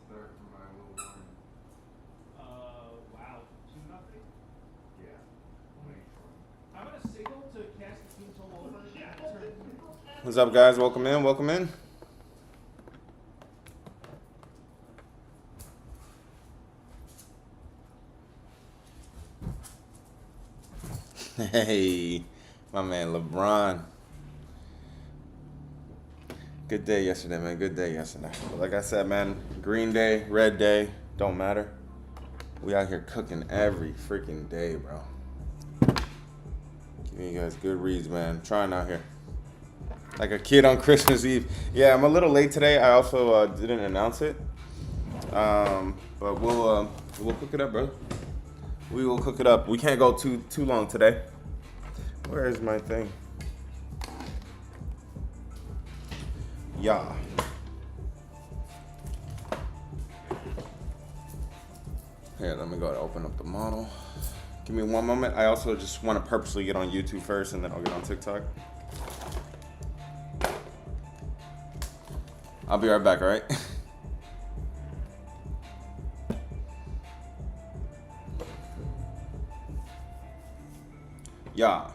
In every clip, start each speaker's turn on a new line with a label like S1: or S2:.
S1: Wow. 2-0. Yeah. I'm gonna signal to cast the team total over.
S2: What's up, guys? Welcome in. Welcome in. Hey, my man LeBron. Good day yesterday, man. Good day yesterday. But like I said, man, green day, red day, don't matter. We out here cooking every freaking day, bro. Giving you guys good reads, man. Trying out here. Like a kid on Christmas Eve. Yeah, I'm a little late today. I also didn't announce it. But we'll cook it up, bro. We will cook it up. We can't go too long today. Where is my thing? Yeah. Here, let me go to open up the model. Give me one moment. I also just want to purposely get on YouTube first, and then I'll get on TikTok. I'll be right back, all right? Yeah.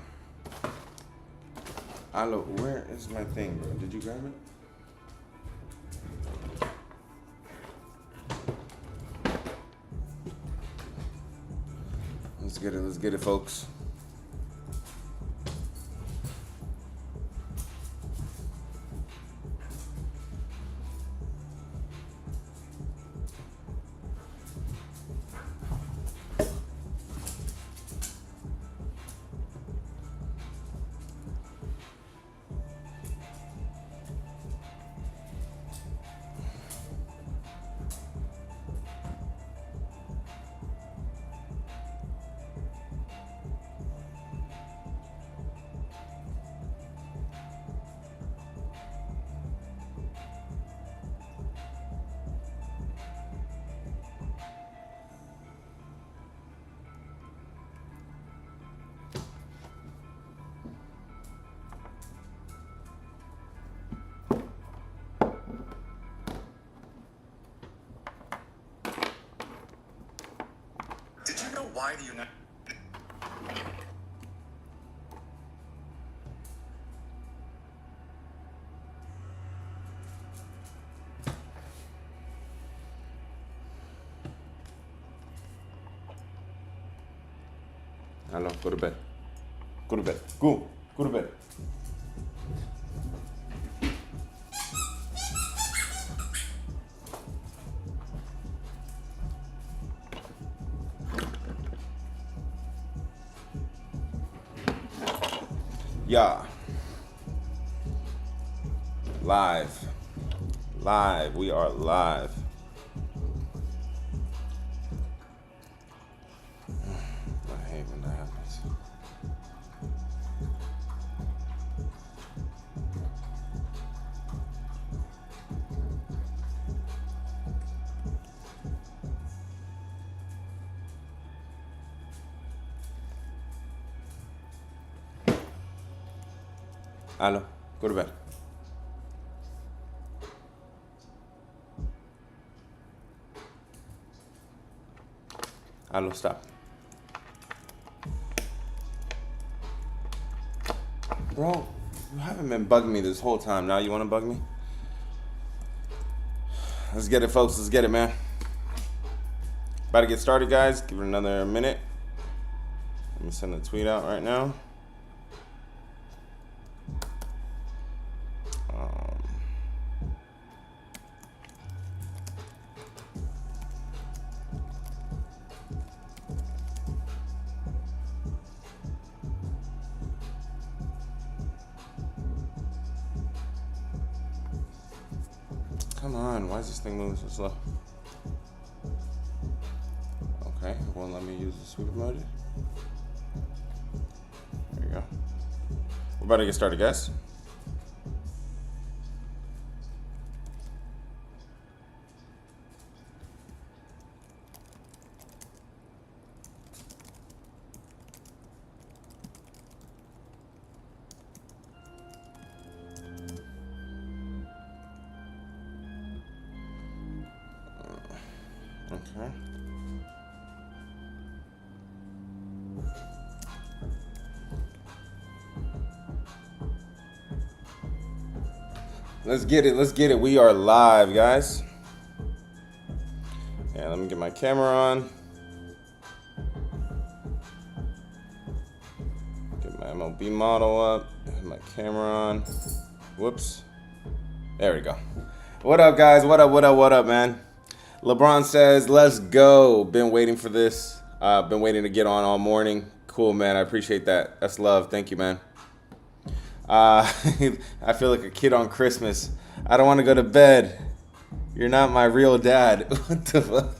S2: Hello, where is my thing, bro? Did you grab it? Let's get it, folks.
S3: Did you know why the United...
S2: Hello, go to bed. Go to bed. Go to bed. Yeah. Live. We are live. I hate when that happens. Hello, go to bed. Hello, stop. Bro, you haven't been bugging me this whole time. Now you want to bug me? Let's get it, folks. Let's get it, man. About to get started, guys. Give it another minute. Let me send the tweet out right now. Come on, why is this thing moving so slow? Okay, it won't let me use the sweep emoji. There you go. We're about to get started, guys. Okay. Let's get it. Let's get it. We are live, guys. Yeah, let me get my camera on. Get my MLB model up. My camera on. Whoops. There we go. What up, guys? What up, what up, what up, man? LeBron says, let's go. Been waiting for this. Been waiting to get on all morning. Cool, man. I appreciate that. That's love. Thank you, man. I feel like a kid on Christmas. I don't want to go to bed. You're not my real dad. What the fuck?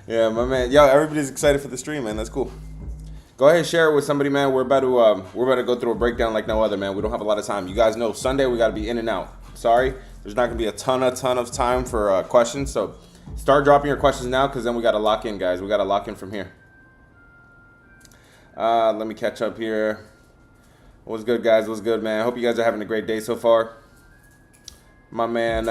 S2: Yeah, my man. Yo, everybody's excited for the stream, man. That's cool. Go ahead and share it with somebody, man. We're about to go through a breakdown like no other, man. We don't have a lot of time. You guys know Sunday we got to be in and out. Sorry, there's not gonna be a ton of time for questions. So start dropping your questions now, because then we got to lock in, guys. We got to lock in from here. Let me catch up here. What's good, guys? What's good, man? Hope you guys are having a great day so far. My man,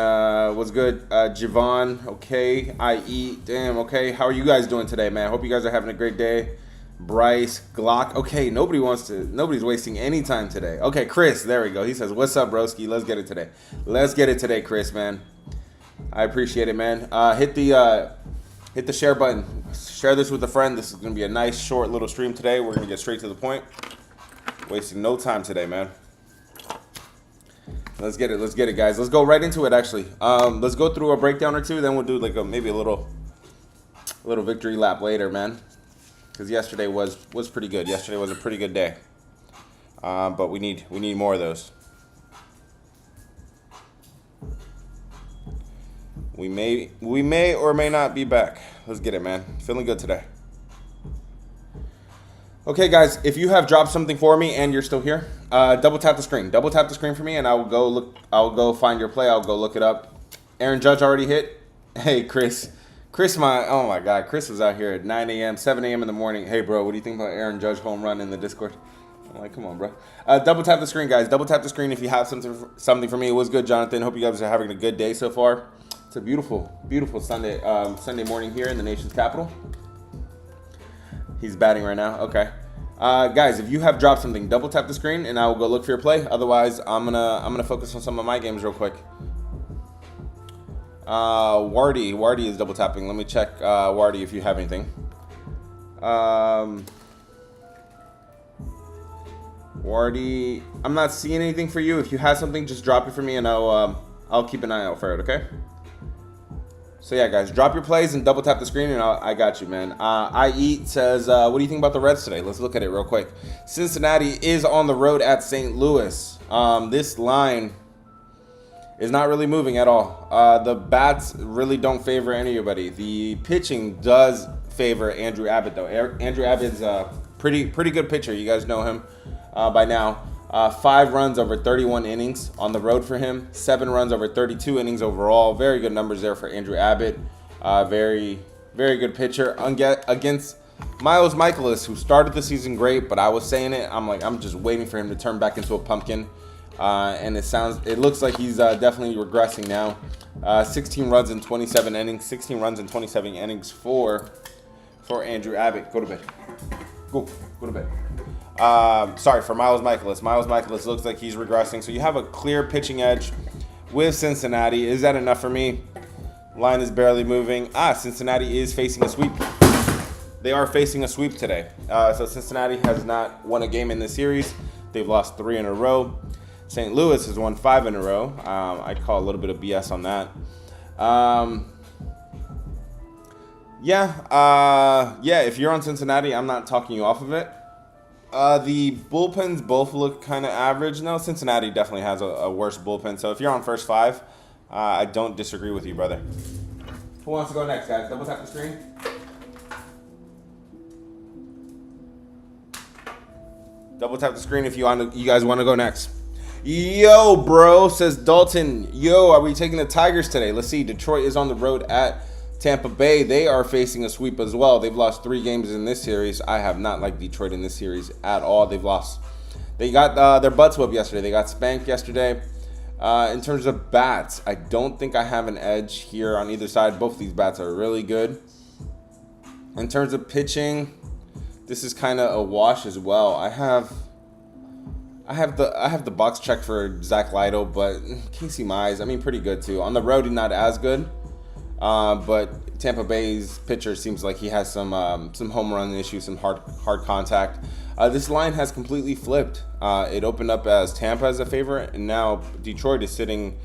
S2: what's good? Javon, okay. IE, damn, okay. How are you guys doing today, man? Hope you guys are having a great day. Bryce, Glock, okay. Nobody's wasting any time today. Okay, Chris, there we go. He says, what's up, broski? Let's get it today. Let's get it today, Chris, man. I appreciate it, man. Hit the share button. Share this with a friend. This is going to be a nice, short little stream today. We're going to get straight to the point. Wasting no time today, man. Let's get it, guys. Let's go right into it, actually. Let's go through a breakdown or two, then we'll do like maybe a little victory lap later, man. Because yesterday was pretty good. Yesterday was a pretty good day. But we need more of those. We may or may not be back. Let's get it, man. Feeling good today. Okay, guys, if you have dropped something for me and you're still here, double tap the screen. Double tap the screen for me, and I'll go find your play. I'll go look it up. Aaron Judge already hit. Hey, Chris, oh my God, Chris was out here at 9 a.m., 7 a.m. in the morning. Hey, bro, what do you think about Aaron Judge home run in the Discord? I'm like, come on, bro. Double tap the screen, guys. Double tap the screen if you have something for me. It was good, Jonathan. Hope you guys are having a good day so far. It's a beautiful Sunday morning here in the nation's capital. He's batting right now. Okay. Guys, if you have dropped something, double tap the screen and I will go look for your play. Otherwise, I'm gonna focus on some of my games real quick. Wardy is double tapping. Let me check Wardy if you have anything. Wardy, I'm not seeing anything for you. If you have something, just drop it for me and I'll keep an eye out for it, okay? So yeah, guys, drop your plays and double tap the screen, and I got you, man. IE says, what do you think about the Reds today? Let's look at it real quick. Cincinnati is on the road at St. Louis. This line is not really moving at all. The bats really don't favor anybody. The pitching does favor Andrew Abbott, though. Andrew Abbott's a pretty good pitcher. You guys know him by now. 5 runs over 31 innings on the road for him. 7 runs over 32 innings overall. Very good numbers there for Andrew Abbott. Very good pitcher against Miles Michaelis, who started the season great, but I was saying it. I'm just waiting for him to turn back into a pumpkin. And it looks like he's definitely regressing now. 16 runs in 27 innings. 16 runs in 27 innings for Andrew Abbott. Go to bed. Go to bed. Sorry, for Miles Michaelis. Miles Michaelis looks like he's regressing. So you have a clear pitching edge with Cincinnati. Is that enough for me? Line is barely moving. Cincinnati is facing a sweep. They are facing a sweep today. So Cincinnati has not won a game in this series. They've lost 3 in a row. St. Louis has won 5 in a row. I'd call a little bit of BS on that. If you're on Cincinnati, I'm not talking you off of it. The bullpens both look kind of average. No, Cincinnati definitely has a worse bullpen. So if you're on first 5, I don't disagree with you, brother. Who wants to go next, guys? Double tap the screen. Double tap the screen if you guys want to go next. Yo, bro, says Dalton. Yo, are we taking the Tigers today? Let's see. Detroit is on the road at Tampa Bay. They are facing a sweep as well. They've lost 3 games in this series. I have not liked Detroit in this series at all. They got their butts whooped yesterday. They got spanked yesterday. In terms of bats, I don't think I have an edge here on either side. Both of these bats are really good. In terms of pitching, this is kind of a wash as well. I have the box check for Zach Lytle, but Casey Mize, I mean, pretty good too. On the road, he's not as good, but Tampa Bay's pitcher seems like he has some home run issues, some hard contact. This line has completely flipped. It opened up as Tampa as a favorite, and now Detroit is sitting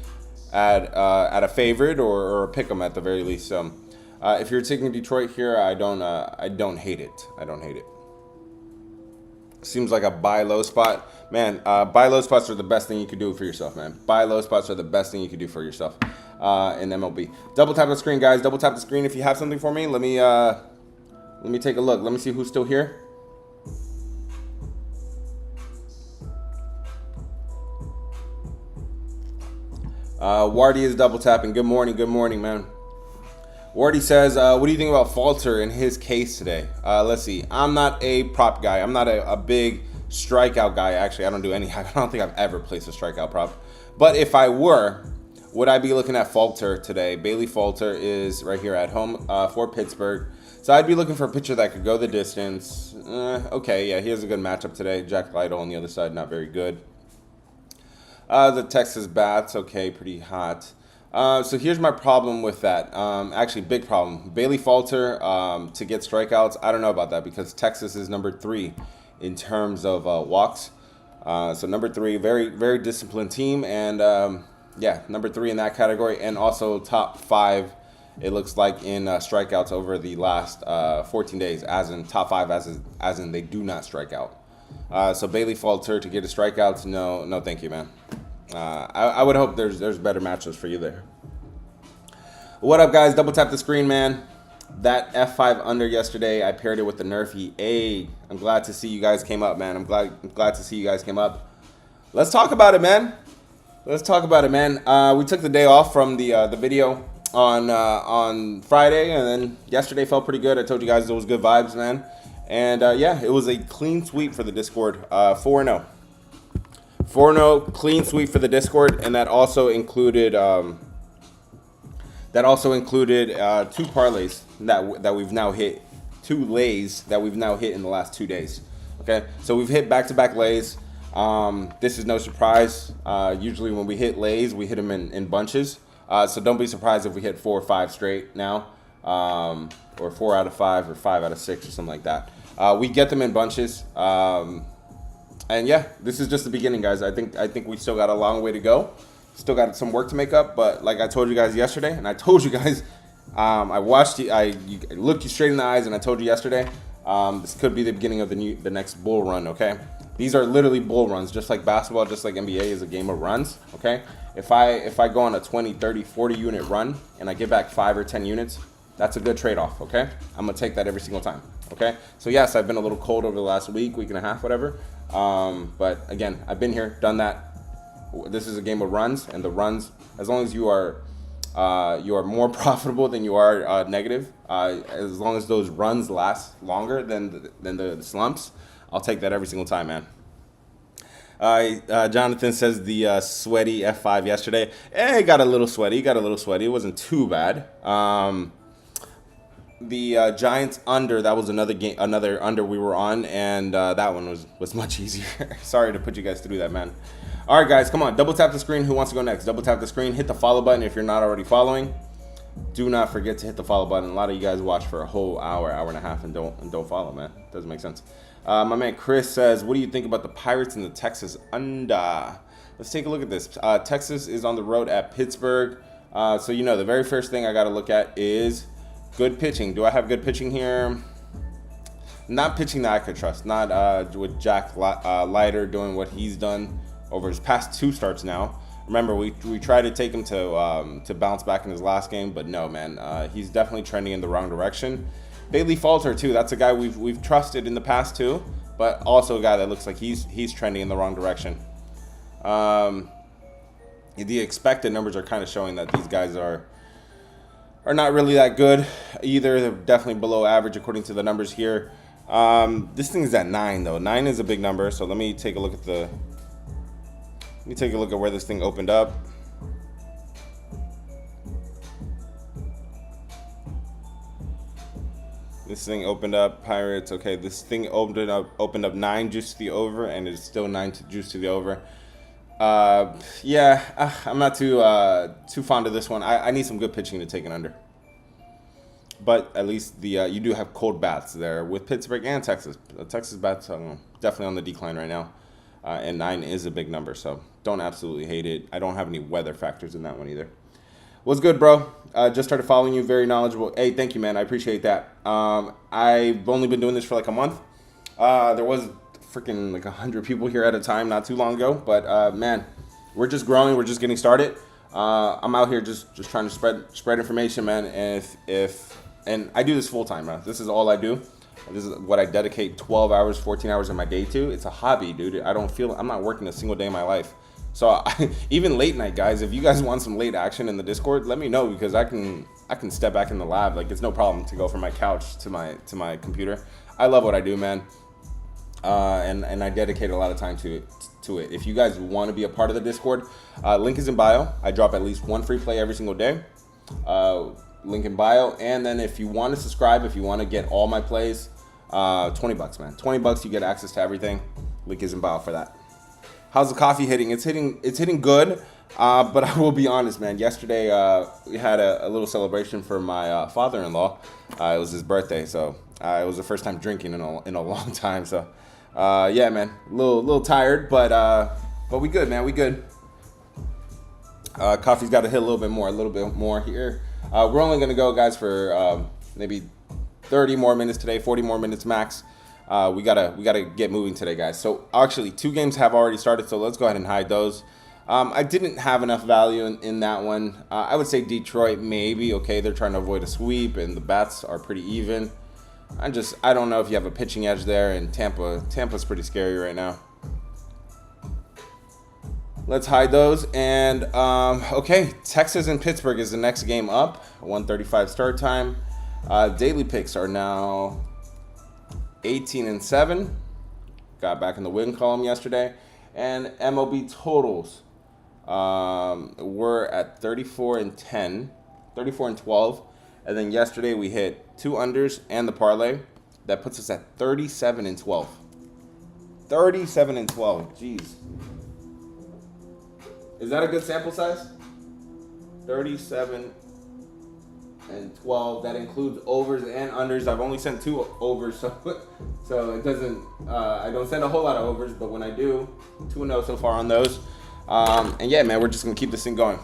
S2: at a favorite or a pick 'em at the very least. So, if you're taking Detroit here, I don't hate it. I don't hate it. Seems like a buy low spot. Man, buy low spots are the best thing you could do for yourself, man. Buy low spots are the best thing you could do for yourself in MLB. Double tap the screen, guys. Double tap the screen if you have something for me. Let me take a look. Let me see who's still here. Wardy is double tapping. Good morning, man. Wardy says, what do you think about Falter in his case today? Let's see. I'm not a prop guy. I'm not a big strikeout guy. Actually, I don't think I've ever placed a strikeout prop. But if I were, would I be looking at Falter today? Bailey Falter is right here at home for Pittsburgh. So I'd be looking for a pitcher that could go the distance. Okay, yeah, he has a good matchup today. Jack Lytle on the other side, not very good. The Texas Bats, okay, pretty hot. So here's my problem with that. Actually, big problem. Bailey Falter to get strikeouts. I don't know about that because Texas is number 3 in terms of walks. So number 3, very, very disciplined team. And yeah, number 3 in that category. And also top 5, it looks like, in strikeouts over the last 14 days. As in top 5, as in they do not strike out. So Bailey Falter to get a strikeouts, no, thank you, man. I would hope there's better matchups for you there. What up, guys? Double tap the screen, man. That F5 under yesterday, I paired it with the Nerfy A. I'm glad to see you guys came up, man. I'm glad to see you guys came up. Let's talk about it, man. We took the day off from the video on Friday, and then yesterday felt pretty good. I told you guys it was good vibes, man. And yeah, it was a clean sweep for the Discord, 4-0. 4-0, clean sweep for the Discord, and that also included 2 parlays that we've now hit, 2 lays that we've now hit in the last 2 days. Okay, so we've hit back-to-back lays. This is no surprise. Usually when we hit lays, we hit them in bunches. So don't be surprised if we hit 4 or 5 straight now, or 4 out of 5 or 5 out of 6 or something like that. We get them in bunches. And yeah, this is just the beginning, guys. I think we still got a long way to go. Still got some work to make up. But like I told you guys yesterday, and I told you guys, I watched you. I looked you straight in the eyes, and I told you yesterday, this could be the beginning of the next bull run. Okay, these are literally bull runs, just like basketball, just like NBA is a game of runs. Okay, if I go on a 20, 30, 40 unit run and I get back 5 or 10 units, that's a good trade-off. Okay, I'm gonna take that every single time. Okay, so yes, I've been a little cold over the last week and a half, whatever. But again, I've been here, done that. This is a game of runs, and the runs, as long as you are more profitable than you are negative, as long as those runs last longer than the slumps, I'll take that every single time, man. Jonathan says the sweaty F5 yesterday. It got a little sweaty. It wasn't too bad. The Giants under, that was another under we were on, and that one was much easier. Sorry to put you guys through that, man. All right, guys, come on. Double tap the screen. Who wants to go next? Double tap the screen. Hit the follow button if you're not already following. Do not forget to hit the follow button. A lot of you guys watch for a whole hour and a half and don't follow, man. Doesn't make sense. My man Chris says, what do you think about the Pirates and the Texas under? Let's take a look at this. Texas is on the road at Pittsburgh. So, the very first thing I got to look at is good pitching. Do I have good pitching here? Not pitching that I could trust. Not with Jack Leiter doing what he's done over his past 2 starts now. Remember, we tried to take him to bounce back in his last game, but no, man. He's definitely trending in the wrong direction. Bailey Falter, too. That's a guy we've trusted in the past, too, but also a guy that looks like he's trending in the wrong direction. The expected numbers are kind of showing that these guys are not really that good either. They're definitely below average according to the numbers here. This thing is at 9 though. 9 is a big number. So let me take a look at where this thing opened up. This thing opened up, Pirates. Okay, this thing opened up 9 juice to the over, and it's still 9 juice to the over. Yeah, I'm not too fond of this one. I need some good pitching to take it under. But at least the you do have cold bats there with Pittsburgh and Texas. Texas bats definitely on the decline right now, and 9 is a big number, so don't absolutely hate it. I don't have any weather factors in that one either. What's good, bro? Just started following you. Very knowledgeable. Hey, thank you, man. I appreciate that. I've only been doing this for like a month. There was freaking like 100 people here at a time not too long ago. But, man, we're just growing. We're just getting started. I'm out here just trying to spread information, man. And and I do this full time, man. This is all I do. This is what I dedicate 12 hours, 14 hours of my day to. It's a hobby, dude. I'm not working a single day of my life. So even late night, guys, if you guys want some late action in the Discord, let me know, because I can step back in the lab. Like, it's no problem to go from my couch to my computer. I love what I do, man. And I dedicate a lot of time to it. If you guys want to be a part of the Discord, link is in bio. I drop at least one free play every single day. Link in bio. And then if you want to subscribe, if you want to get all my plays, $20, man. $20, you get access to everything. Link is in bio for that. How's the coffee hitting? It's hitting good, but I will be honest, man. Yesterday we had a little celebration for my father-in-law. It was his birthday, so it was the first time drinking in a long time. So yeah, man, a little tired, but we good, man. We good. Coffee's got to hit a little bit more here. We're only gonna go, guys, for maybe 30 more minutes today, 40 more minutes max. We gotta get moving today, guys. So actually, 2 games have already started, so let's go ahead and hide those. I didn't have enough value in that one. I would say Detroit maybe. Okay, they're trying to avoid a sweep, and the bats are pretty even. I don't know if you have a pitching edge there, and Tampa's pretty scary right now. Let's hide those. And okay, Texas and Pittsburgh is the next game up. 1:35 start time. Daily picks are now 18-7. Got back in the win column yesterday. And MLB totals were at 34-10, 34-12. And then yesterday we hit 2 unders and the parlay. That puts us at 37-12. 37-12. Jeez. Is that a good sample size? 37 and 12. That includes overs and unders. I've only sent 2 overs, so it doesn't. I don't send a whole lot of overs, but when I do, 2-0 so far on those. And yeah, man, we're just gonna keep this thing going.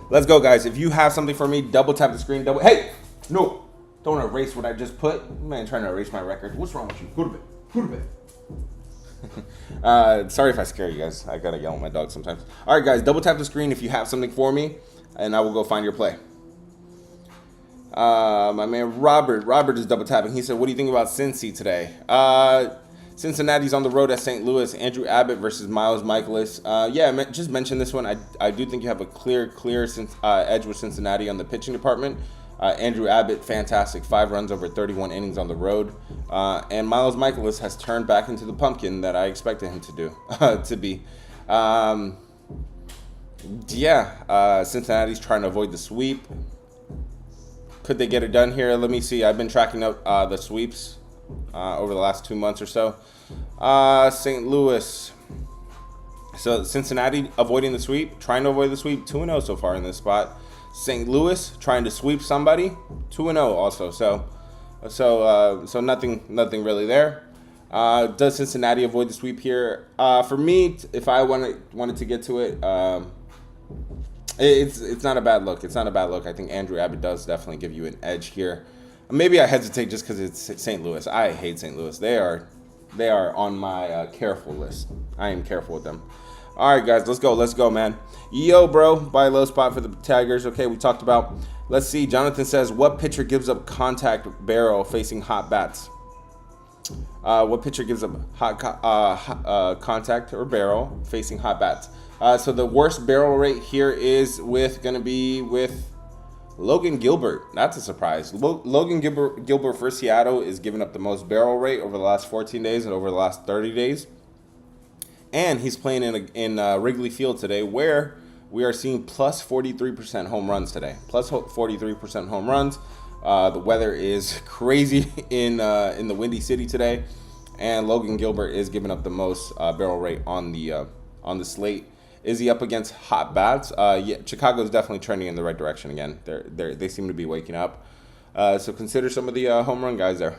S2: Let's go, guys. If you have something for me, double tap the screen. Hey, no, don't erase what I just put. Man, trying to erase my record. What's wrong with you? Who to bet? Sorry if I scare you guys. I gotta yell at my dog sometimes. All right, guys, double tap the screen if you have something for me, and I will go find your play. My man Robert is double tapping. He said, "What do you think about Cincy today?" Cincinnati's on the road at St. Louis. Andrew Abbott versus Miles Michaelis. Yeah, just mention this one. I do think you have a clear edge with Cincinnati on the pitching department. Andrew Abbott, fantastic. 5 runs over 31 innings on the road. And Miles Michaelis has turned back into the pumpkin that I expected him to be. Cincinnati's trying to avoid the sweep. Could they get it done here? Let me see. I've been tracking up the sweeps over the last 2 months or so. St. Louis. So Cincinnati avoiding the sweep, trying to avoid the sweep, 2-0 so far in this spot. St. Louis trying to sweep somebody, 2-0 also. So nothing really there. Does Cincinnati avoid the sweep here? For me, if I wanted to get to it, it's not a bad look. It's not a bad look. I think Andrew Abbott does definitely give you an edge here. Maybe I hesitate just because it's St. Louis. I hate St. Louis. They are on my careful list. I am careful with them. All right, guys, let's go, man. Yo, bro, buy low spot for the Tigers. Okay, we talked about. Let's see. Jonathan says, what pitcher gives up contact barrel facing hot bats? What pitcher gives up contact or barrel facing hot bats? So the worst barrel rate here is going to be with Logan Gilbert. That's a surprise. Logan Gilbert for Seattle is giving up the most barrel rate over the last 14 days and over the last 30 days. And he's playing in Wrigley Field today, where we are seeing plus 43% home runs today. Plus 43% home runs. The weather is crazy in the Windy City today, and Logan Gilbert is giving up the most barrel rate on the slate. Is he up against hot bats? Yeah, Chicago's definitely trending in the right direction again. They seem to be waking up. So consider some of the home run guys there.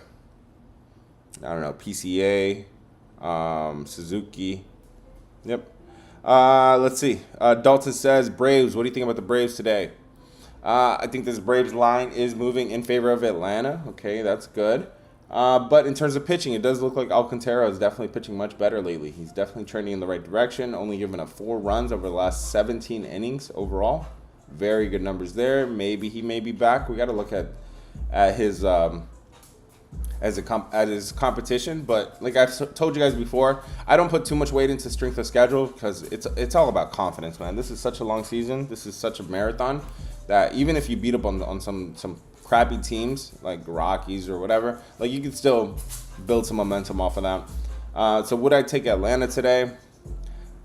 S2: I don't know, PCA, Suzuki. Yep. Let's see. Dalton says, Braves, what do you think about the Braves today? I think this Braves line is moving in favor of Atlanta. Okay, that's good. But in terms of pitching, it does look like Alcantara is definitely pitching much better lately. He's definitely trending in the right direction, only giving up 4 runs over the last 17 innings overall. Very good numbers there. Maybe he may be back. We got to look at his his competition, but like I've told you guys before, I don't put too much weight into strength of schedule because it's all about confidence, man. This is such a long season. This is such a marathon that even if you beat up on some crappy teams like Rockies or whatever, like you can still build some momentum off of that. So would I take Atlanta today?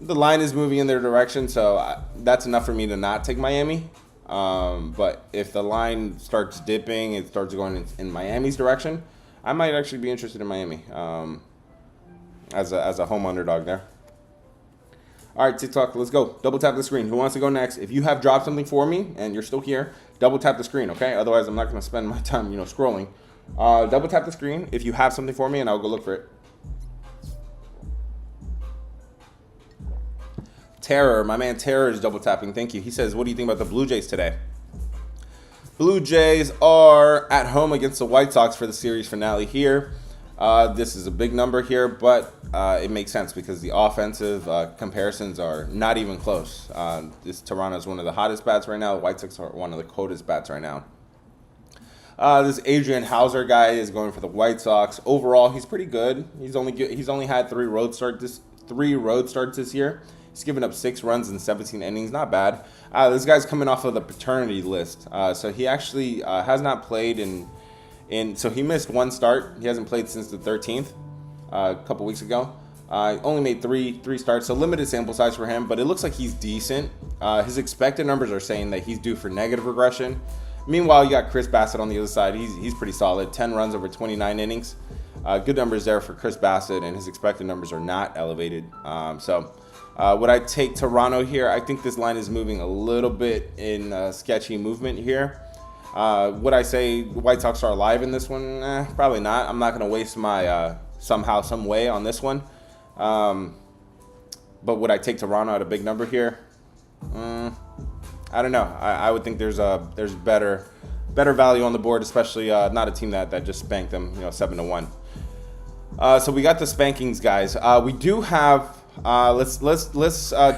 S2: The line is moving in their direction, so that's enough for me to not take Miami. But if the line starts dipping, it starts going in Miami's direction, I might actually be interested in Miami as a home underdog there. All right, TikTok, let's go. Double tap the screen. Who wants to go next? If you have dropped something for me and you're still here, double tap the screen, okay? Otherwise, I'm not going to spend my time, scrolling. Double tap the screen if you have something for me, and I'll go look for it. Terror, my man Terror is double tapping. Thank you. He says, what do you think about the Blue Jays today? Blue Jays are at home against the White Sox for the series finale here. This is a big number here, but it makes sense because the offensive comparisons are not even close. Toronto is one of the hottest bats right now. The White Sox are one of the coldest bats right now. This Adrian Hauser guy is going for the White Sox. Overall, he's pretty good. He's only had 3 road starts this year. He's given up 6 runs in 17 innings. Not bad. This guy's coming off of the paternity list. So he actually has not played so he missed 1 start. He hasn't played since the 13th, a couple weeks ago. Only made three starts, so limited sample size for him, but it looks like he's decent. His expected numbers are saying that he's due for negative regression. Meanwhile, you got Chris Bassett on the other side. He's pretty solid. 10 runs over 29 innings. Good numbers there for Chris Bassett, and his expected numbers are not elevated. Would I take Toronto here? I think this line is moving a little bit in sketchy movement here. Would I say White Sox are alive in this one? Probably not. I'm not going to waste my somehow, some way on this one. But would I take Toronto at a big number here? I don't know. I would think there's better value on the board, especially not a team that just spanked them, 7-1. So we got the spankings, guys. We do have. Let's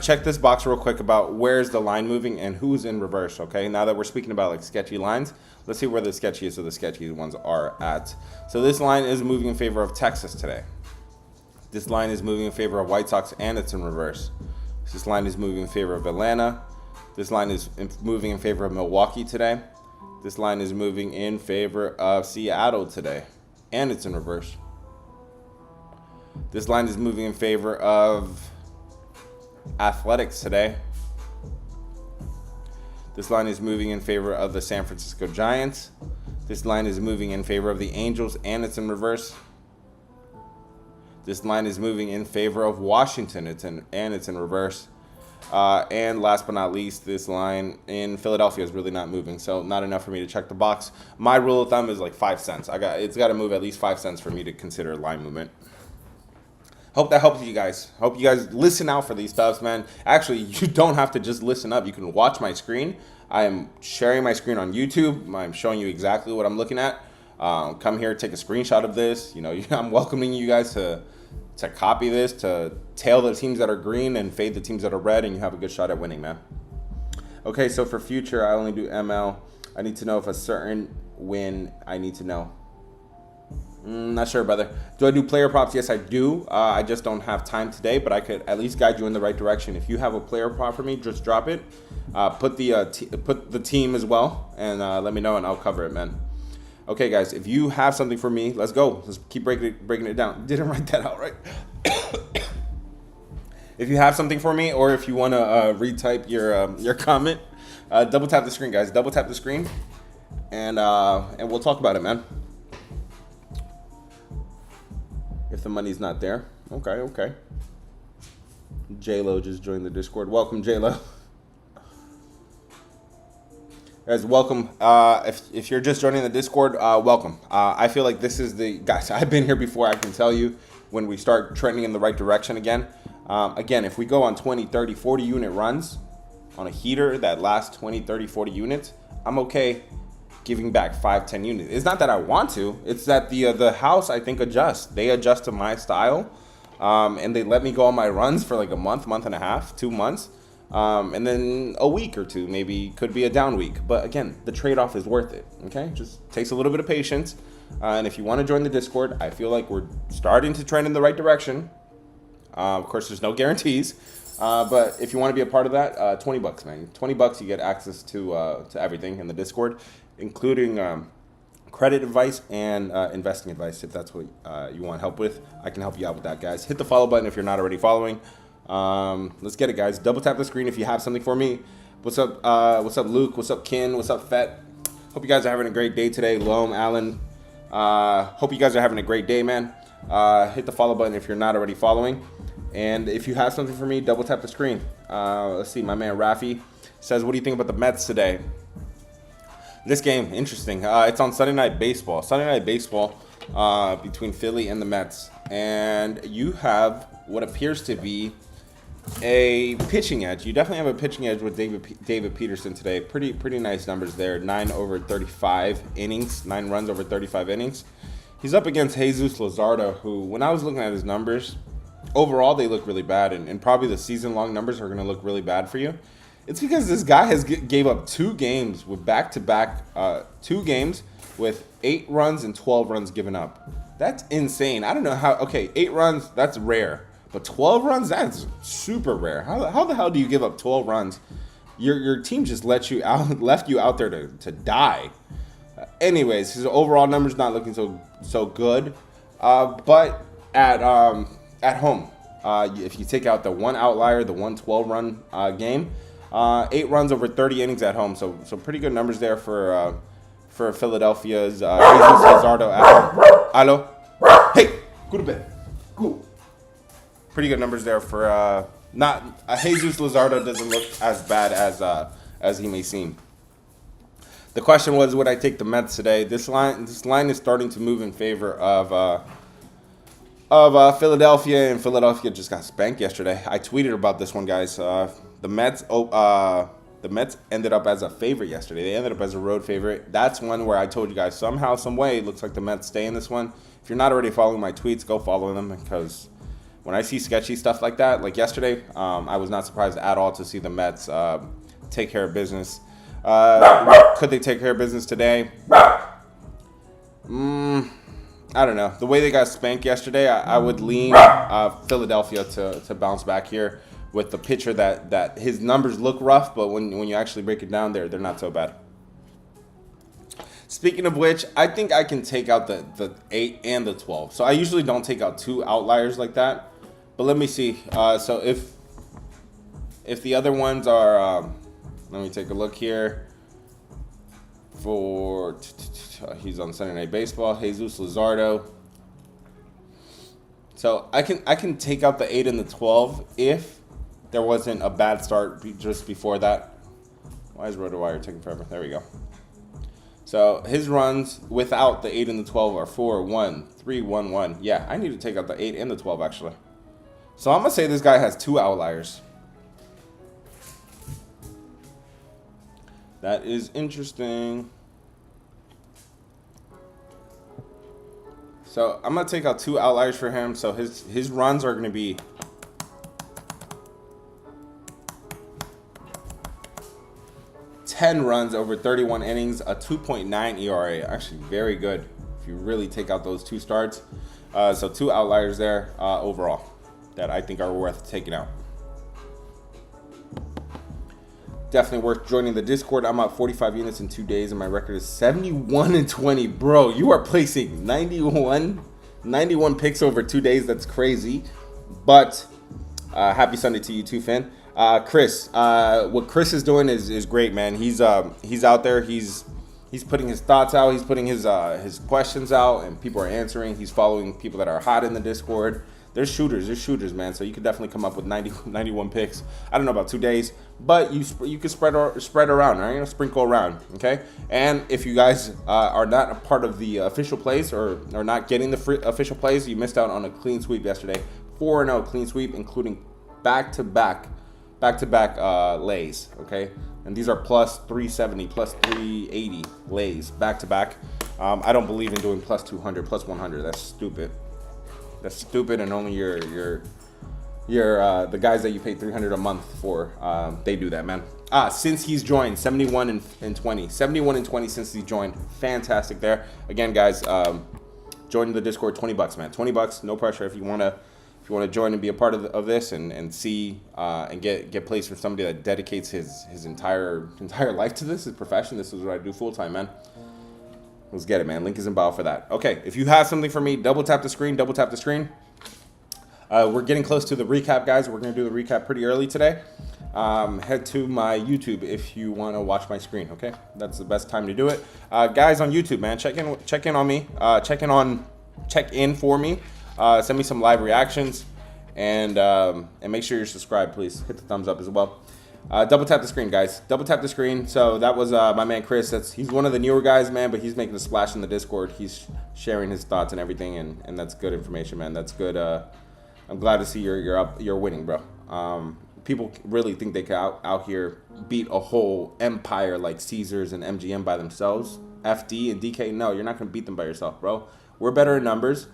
S2: check this box real quick about where's the line moving and who's in reverse. Okay, now that we're speaking about like sketchy lines, let's see where the sketchiest of the sketchy ones are at. So this line is moving in favor of Texas today. This line is moving in favor of White Sox, and it's in reverse. This line is moving in favor of Atlanta. This line is moving in favor of Milwaukee today. This line is moving in favor of Seattle today, and it's in reverse. This line is moving in favor of Athletics today. This line is moving in favor of the San Francisco Giants. This line is moving in favor of the Angels, and it's in reverse. This line is moving in favor of Washington, it's in reverse. And last but not least, this line in Philadelphia is really not moving, so not enough for me to check the box. My rule of thumb is like 5 cents. It's got to move at least 5 cents for me to consider line movement. Hope that helps you guys. Hope you guys listen out for these stuffs, man. Actually, you don't have to just listen up. You can watch my screen. I am sharing my screen on YouTube. I'm showing you exactly what I'm looking at. Come here, take a screenshot of this. I'm welcoming you guys to copy this, to tail the teams that are green and fade the teams that are red, and you have a good shot at winning, man. Okay, so for future, I only do ML. I need to know if a certain win I need to know. Not sure, brother. Do I do player props? Yes, I do. I just don't have time today, but I could at least guide you in the right direction. If you have a player prop for me, just drop it. Put the team as well, and let me know, and I'll cover it, man. Okay, guys, if you have something for me, let's go. Let's keep breaking it down. Didn't write that out right. If you have something for me, or if you want to retype your comment, double tap the screen, guys. Double tap the screen. and we'll talk about it, man. If the money's not there, okay. J-Lo just joined the Discord. Welcome, J-Lo. Guys, welcome. If you're just joining the Discord, welcome. I feel like this is the guys. I've been here before. I can tell you when we start trending in the right direction again. Again, if we go on 20, 30, 40 unit runs on a heater that lasts 20, 30, 40 units, I'm okay giving back 5, 10 units. It's not that I want to. It's that the house, I think, adjusts. They adjust to my style, and they let me go on my runs for like a month, month and a half, 2 months. And then a week or two, maybe could be a down week. But again, the trade-off is worth it, okay? Just takes a little bit of patience. And if you want to join the Discord, I feel like we're starting to trend in the right direction. Of course, there's no guarantees. But if you want to be a part of that, $20, man. $20, you get access to everything in the Discord, including credit advice and investing advice, if that's what you want help with. I can help you out with that, guys. Hit the follow button if you're not already following. Let's get it, guys. Double tap the screen if you have something for me. What's up, Luke? What's up, Ken? What's up, Fett? Hope you guys are having a great day today. Loam, Alan. Hope you guys are having a great day, man. Hit the follow button if you're not already following. And if you have something for me, double tap the screen. Let's see. My man Rafi says, what do you think about the Mets today? This game, interesting. It's on Sunday Night Baseball. Sunday Night Baseball between Philly and the Mets. And you have what appears to be a pitching edge. You definitely have a pitching edge with David Peterson today. Pretty nice numbers there. 9 over 35 innings, 9 runs over 35 innings. He's up against Jesus Luzardo, who, when I was looking at his numbers, overall they look really bad, and probably the season-long numbers are going to look really bad for you. It's because this guy has gave up 2 games with back-to-back 2 games with 8 runs and 12 runs given up. That's insane. I don't know how. Okay, 8 runs, that's rare. But 12 runs, that's super rare. How the hell do you give up 12 runs? Your team just left you out there to die. Anyways, his overall numbers not looking so good. But at home, if you take out the one outlier, the 112-run game, 8 runs over 30 innings at home. So pretty good numbers there for Philadelphia's Jesus Luzardo at home. Hello? Hey, go to bed. Go. Pretty good numbers there for not Jesus Luzardo doesn't look as bad as he may seem. The question was, would I take the Mets today? This line is starting to move in favor of Philadelphia, and Philadelphia just got spanked yesterday. I tweeted about this one, guys. The Mets ended up as a favorite yesterday. They ended up as a road favorite. That's one where I told you guys somehow, some way, it looks like the Mets stay in this one. If you're not already following my tweets, go follow them, because when I see sketchy stuff like that, like yesterday, I was not surprised at all to see the Mets take care of business. Could they take care of business today? I don't know. The way they got spanked yesterday, I would lean Philadelphia to bounce back here with the pitcher that his numbers look rough, but when you actually break it down, they're not so bad. Speaking of which, I think I can take out the 8 and the 12. So I usually don't take out 2 outliers like that. But let me see. So if the other ones are, let me take a look here. He's on Sunday Night Baseball. Jesus Luzardo. So I can take out the 8 and the 12 if there wasn't a bad start just before that. Why is RotoWire taking forever? There we go. So his runs without the 8 and the 12 are 4, 1, 3, 1, 1. Yeah, I need to take out the 8 and the 12 actually. So I'm going to say this guy has 2 outliers. That is interesting. So I'm going to take out 2 outliers for him. So his runs are going to be 10 runs over 31 innings, a 2.9 ERA. Actually, very good if you really take out those 2 starts. So 2 outliers there overall that I think are worth taking out. Definitely worth joining the Discord. I'm at 45 units in 2 days, and my record is 71-20. Bro, you are placing 91 picks over 2 days. That's crazy. But happy Sunday to you too, Finn. Chris, what Chris is doing is great, man. He's out there. He's He's putting his thoughts out. He's putting his questions out, and people are answering. He's following people that are hot in the Discord. There's shooters, man. So you could definitely come up with 91 picks. I don't know about 2 days, but you can spread around, right? Sprinkle around, okay? And if you guys are not a part of the official plays or not getting the free official plays, you missed out on a clean sweep yesterday. 4-0 clean sweep, including back-to-back lays, okay? And these are plus 370, plus 380 lays back-to-back. I don't believe in doing plus 200, plus 100. That's stupid. That's stupid, and only the guys that you pay 300 a month for, they do that, man. Since he's joined, 71 and 20. 71 and 20 since he joined. Fantastic there. Again, guys, join the Discord, $20, man. $20, no pressure. If you wanna join and be a part of this and see and get plays from somebody that dedicates his entire life to this, his profession. This is what I do full time, man. Let's get it, man. Link is in bio for that. Okay, if you have something for me, double tap the screen. We're getting close to the recap, guys. We're going to do the recap pretty early today. Head to my YouTube if you want to watch my screen, okay? That's the best time to do it. Guys on YouTube, man, check in on me. Check in for me. Send me some live reactions. And make sure you're subscribed, please. Hit the thumbs up as well. Double tap the screen, guys. Double tap the screen. So that was my man Chris. He's one of the newer guys, man, but he's making a splash in the Discord. He's sharing his thoughts and everything, and that's good information, man. That's good. I'm glad to see you're winning, bro. People really think they can out here beat a whole empire like Caesars and MGM by themselves. FD and DK, no, you're not gonna beat them by yourself, bro. We're better in numbers.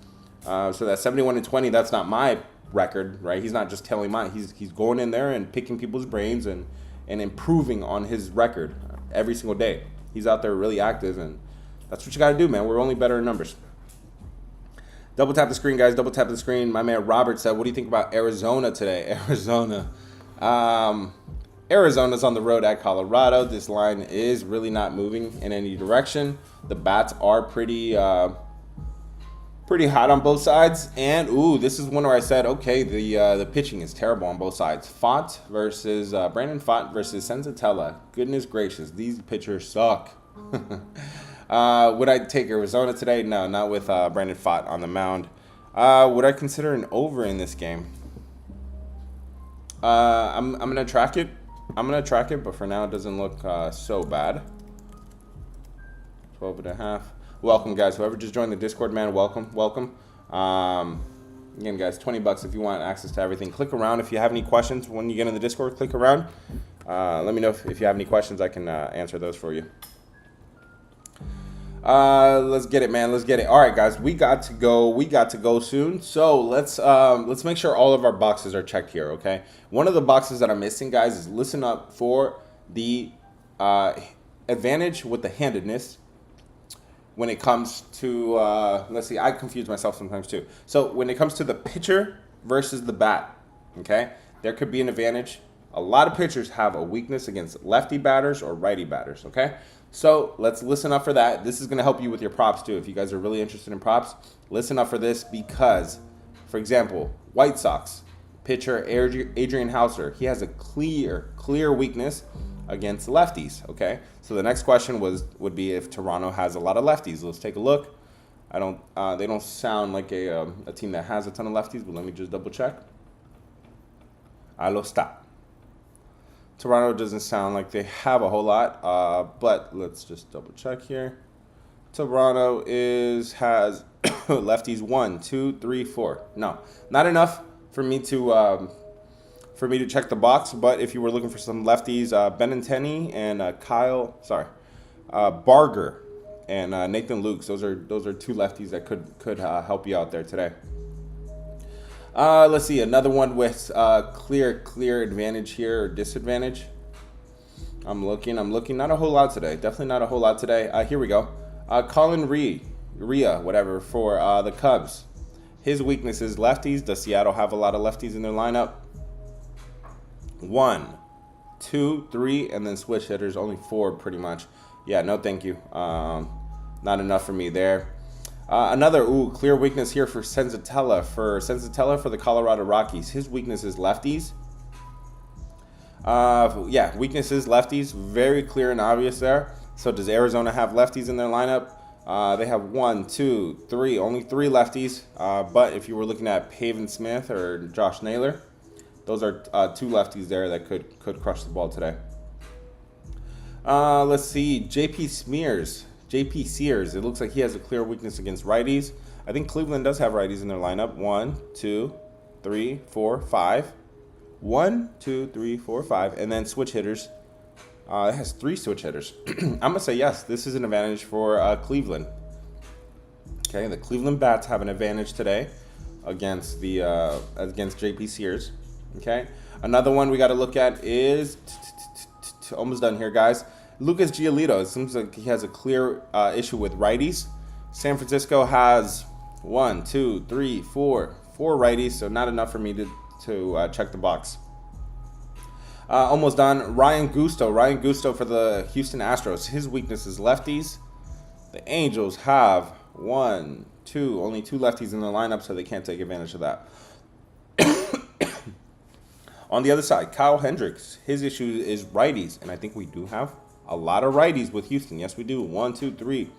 S2: So that 71 and 20, that's not my record, right? He's not just telling mine. He's going in there and picking people's brains and improving on his record every single day. He's out there really active, and that's what you got to do, man. We're only better in numbers. Double tap the screen, guys. Double tap the screen. My man Robert said, what do you think about Arizona today? Arizona's on the road at Colorado. This line is really not moving in any direction. The bats are pretty hot on both sides. And this is one where I said, okay, the pitching is terrible on both sides. Brandon Pfaadt versus Senzatella. Goodness gracious, these pitchers suck. Would I take Arizona today? No, not with Brandon Pfaadt on the mound. Would I consider an over in this game? I'm gonna track it. But for now it doesn't look so bad. 12.5. Welcome, guys. Whoever just joined the Discord, man, welcome. Again, guys, $20 if you want access to everything. Click around if you have any questions when you get in the Discord. Click around. Let me know if you have any questions. I can answer those for you. Let's get it, man. Let's get it. All right, guys, we got to go soon. So let's make sure all of our boxes are checked here. Okay. One of the boxes that I'm missing, guys, is listen up for the advantage with the handedness. When it comes to, let's see, I confuse myself sometimes too. So when it comes to the pitcher versus the bat, okay, there could be an advantage. A lot of pitchers have a weakness against lefty batters or righty batters, okay? So let's listen up for that. This is going to help you with your props too. If you guys are really interested in props, listen up for this because, for example, White Sox pitcher Adrian Houser, he has a clear weakness against lefties, okay? So the next question would be if Toronto has a lot of lefties. Let's take a look. They don't sound like a team that has a ton of lefties, but let me just double check. Ahí está. Toronto doesn't sound like they have a whole lot, but let's just double check here. Toronto has lefties 1, 2, 3, 4. No, not enough for me to check the box, but if you were looking for some lefties, Benintendi and Barger and Nathan Lukes, those are two lefties that could help you out there today. Let's see, another one with clear advantage here or disadvantage. I'm looking. Not a whole lot today. Definitely not a whole lot today. Here we go. Colin Ria, whatever, for the Cubs. His weakness is lefties. Does Seattle have a lot of lefties in their lineup? 1, 2, 3, and then switch hitters. Only 4, pretty much. Yeah, no, thank you. Not enough for me there. Another clear weakness here for Senzatella. For the Colorado Rockies, his weakness is lefties. Weakness is lefties. Very clear and obvious there. So does Arizona have lefties in their lineup? They have 1, 2, 3, only 3 lefties. But if you were looking at Pavin Smith or Josh Naylor, those are 2 lefties there that could crush the ball today. Let's see, JP Sears. It looks like he has a clear weakness against righties. I think Cleveland does have righties in their lineup. 1, 2, 3, 4, 5. 1, 2, 3, 4, 5, and then switch hitters. It has 3 switch hitters. I'm gonna say yes. This is an advantage for Cleveland. Okay, the Cleveland Bats have an advantage today against the against JP Sears. Okay, another one we got to look at is almost done here, guys. Lucas Giolito. It seems like he has a clear issue with righties. San Francisco has 1, 2, 3, 4 righties, so not enough for me to check the box. Almost done. Ryan Gusto for the Houston Astros. His weakness is lefties. The Angels have 1, 2, only 2 lefties in their lineup, so they can't take advantage of that. On the other side, Kyle Hendricks. His issue is righties, and I think we do have a lot of righties with Houston. Yes, we do. 1, 2, 3,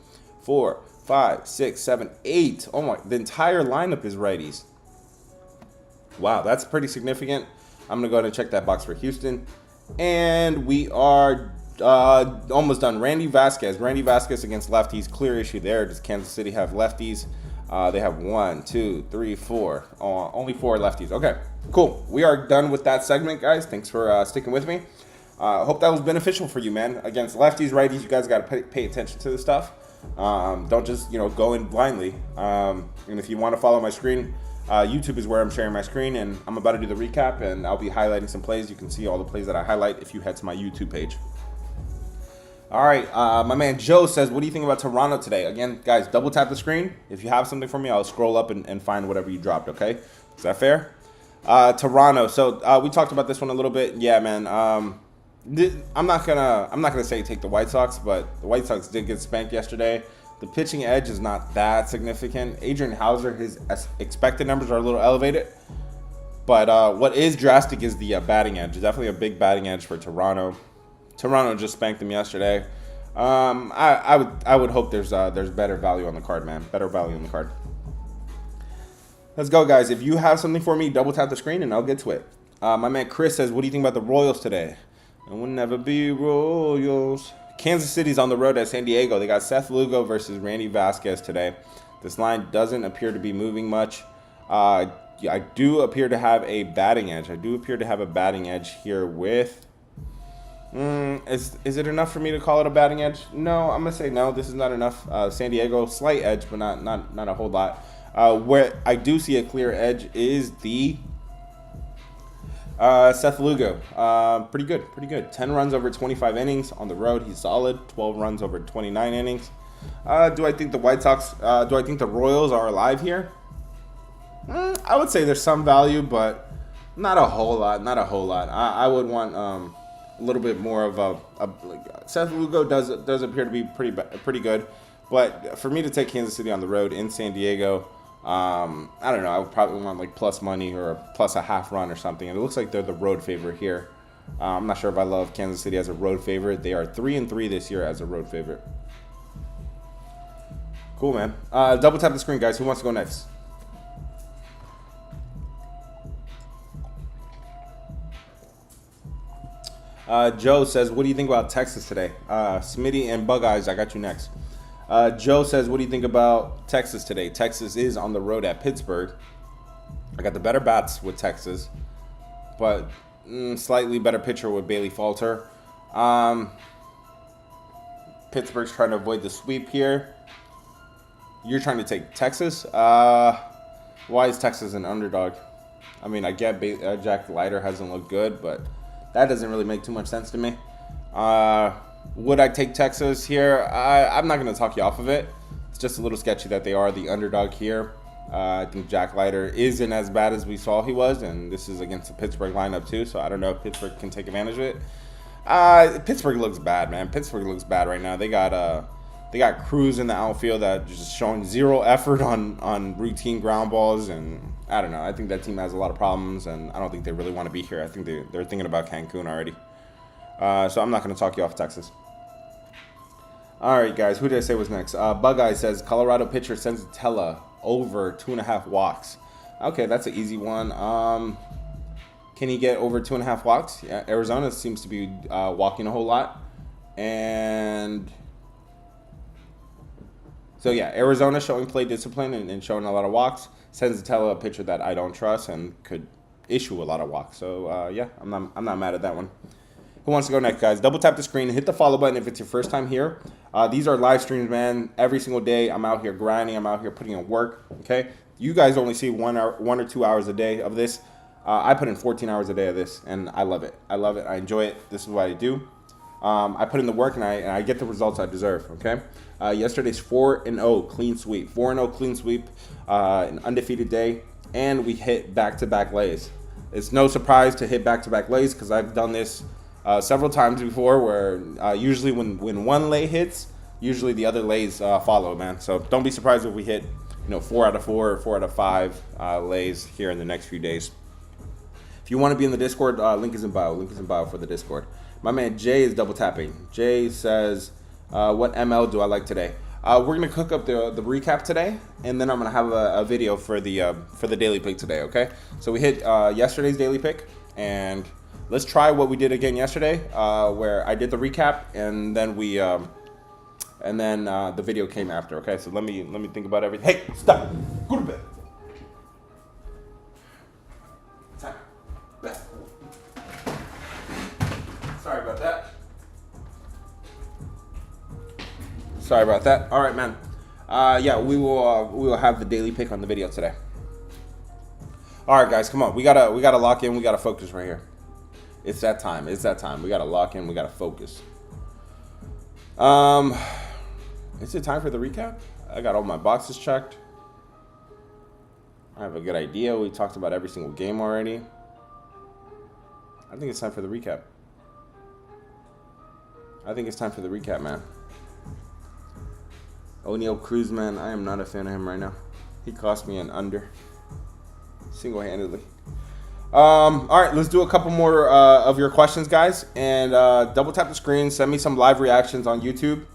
S2: 4, 5, 6, 7, 8. Oh my! The entire lineup is righties. Wow, that's pretty significant. I'm going to go ahead and check that box for Houston. And we are almost done. Randy Vasquez against lefties. Clear issue there. Does Kansas City have lefties? They have 1, 2, 3, 4. Only 4 lefties. Okay, cool. We are done with that segment, guys. Thanks for sticking with me. Hope that was beneficial for you, man. Against lefties, righties, you guys got to pay attention to this stuff. Don't just, go in blindly. And if you want to follow my screen, YouTube is where I'm sharing my screen, and I'm about to do the recap, and I'll be highlighting some plays. You can see all the plays that I highlight if you head to my YouTube page. All right, my man Joe says, what do you think about Toronto today? Again, guys, double tap the screen. If you have something for me, I'll scroll up and find whatever you dropped, okay? Is that fair? Toronto. So we talked about this one a little bit. Yeah, man. I'm not gonna say take the White Sox, but the White Sox did get spanked yesterday. The pitching edge is not that significant. Adrian Hauser, his expected numbers are a little elevated, but what is drastic is the batting edge. Definitely a big batting edge for Toronto. Toronto just spanked them yesterday. I would hope there's better value on the card, man. Better value on the card. Let's go, guys. If you have something for me, double tap the screen and I'll get to it. My man Chris says, what do you think about the Royals today? And we'll never be Royals. Kansas City's on the road at San Diego. They got Seth Lugo versus Randy Vasquez today. This line doesn't appear to be moving much. I do appear to have a batting edge. Here with... Is it enough for me to call it a batting edge? No, I'm going to say no. This is not enough. San Diego, slight edge, but not a whole lot. Where I do see a clear edge is the... Seth Lugo, pretty good. 10 runs over 25 innings on the road. He's solid. 12 runs over 29 innings. Do I think the White Sox, do I think the Royals are alive here? I would say there's some value, but not a whole lot. I would want a little bit more of Seth Lugo does appear to be pretty good, but for me to take Kansas City on the road in San Diego, I don't know. I would probably want like plus money or plus a half run or something. And it looks like they're the road favorite here. I'm not sure if I love Kansas City as a road favorite. They are 3-3 this year as a road favorite. Cool, man. Double tap the screen, guys. Who wants to go next? Joe says, what do you think about Texas today? Smitty and Bug Eyes, I got you next. Joe says, what do you think about Texas today? Texas is on the road at Pittsburgh. I got the better bats with Texas, but slightly better pitcher with Bailey Falter. Pittsburgh's trying to avoid the sweep here. You're trying to take Texas? Why is Texas an underdog? I mean, I get Jack Leiter hasn't looked good, but that doesn't really make too much sense to me. Would I take Texas here? I'm not going to talk you off of it. It's just a little sketchy that they are the underdog here. I think Jack Leiter isn't as bad as we saw he was, and this is against the Pittsburgh lineup too, so I don't know if Pittsburgh can take advantage of it. Pittsburgh looks bad, man. Pittsburgh looks bad right now. They got Cruz in the outfield that just showing zero effort on routine ground balls, and I don't know. I think that team has a lot of problems, and I don't think they really want to be here. I think they're thinking about Cancun already. So I'm not going to talk you off Texas. All right, guys. Who did I say was next? Bug Eye says Colorado pitcher Senzatella over 2.5 walks. Okay, that's an easy one. Can he get over 2.5 walks? Yeah, Arizona seems to be walking a whole lot, and so yeah, Arizona showing play discipline and showing a lot of walks. Senzatella, a pitcher that I don't trust and could issue a lot of walks. So yeah, I'm not mad at that one. Who wants to go next, guys? Double tap the screen, hit the follow button if it's your first time here. These are live streams, man. Every single day, I'm out here grinding. I'm out here putting in work. Okay, you guys only see 1 or 2 hours a day of this. I put in 14 hours a day of this, and I love it. I love it. I enjoy it. This is what I do. I put in the work, and I get the results I deserve. Okay. Yesterday's 4-0 clean sweep. 4-0 clean sweep, an undefeated day, and we hit back-to-back lays. It's no surprise to hit back-to-back lays because I've done this several times before where usually when one lay hits, usually the other lays follow, man. So don't be surprised if we hit 4 out of 4 or 4 out of 5 lays here in the next few days. If you want to be in the Discord, link is in bio. Link is in bio for the Discord. My man Jay is double tapping. Jay says, what ML do I like today? We're going to cook up the recap today, and then I'm going to have a video for the daily pick today, okay? So we hit yesterday's daily pick, and let's try what we did again yesterday, where I did the recap, and then the video came after. Okay, so let me think about everything. Hey, stop! Go to bed. Time. Bed. Sorry about that. Sorry about that. All right, man. Yeah, we will have the daily pick on the video today. All right, guys, come on. We gotta lock in. We gotta focus right here. It's that time. It's that time. We gotta lock in. We gotta focus. Is it time for the recap? I got all my boxes checked. I have a good idea. We talked about every single game already. I think it's time for the recap. I think it's time for the recap, man. O'Neal Cruz, man, I am not a fan of him right now. He cost me an under. Single-handedly. All right, let's do a couple more of your questions, guys. And double tap the screen. Send me some live reactions on YouTube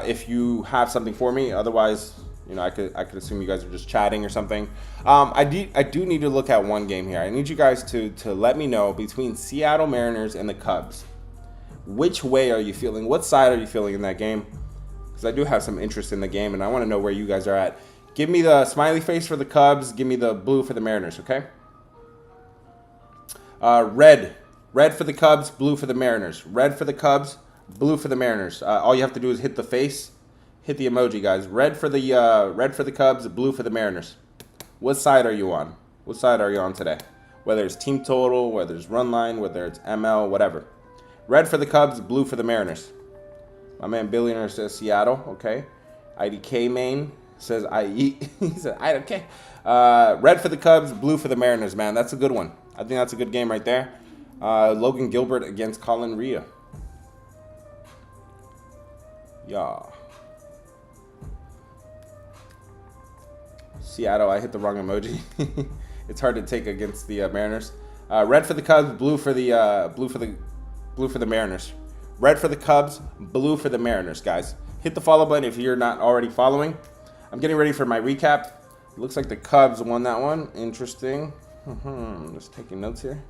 S2: if you have something for me. Otherwise, I could assume you guys are just chatting or something. I do need to look at one game here. I need you guys to let me know between Seattle Mariners and the Cubs. Which way are you feeling? What side are you feeling in that game? Because I do have some interest in the game, and I want to know where you guys are at. Give me the smiley face for the Cubs. Give me the blue for the Mariners, okay? Red for the Cubs, blue for the Mariners. Red for the Cubs, blue for the Mariners. All you have to do is hit the face, hit the emoji, guys. Red for the Cubs, blue for the Mariners. What side are you on? What side are you on today? Whether it's team total, whether it's run line, whether it's ML, whatever. Red for the Cubs, blue for the Mariners. My man Billionaire says Seattle, okay. IDK main says IE. He said IDK. Red for the Cubs, blue for the Mariners, man. That's a good one. I think that's a good game right there. Logan Gilbert against Colin Rhea. Yeah. Seattle, I hit the wrong emoji. It's hard to take against the Mariners. Red for the Cubs, blue for the Mariners. Red for the Cubs, blue for the Mariners, guys. Hit the follow button if you're not already following. I'm getting ready for my recap. It looks like the Cubs won that one. Interesting. Just taking notes here.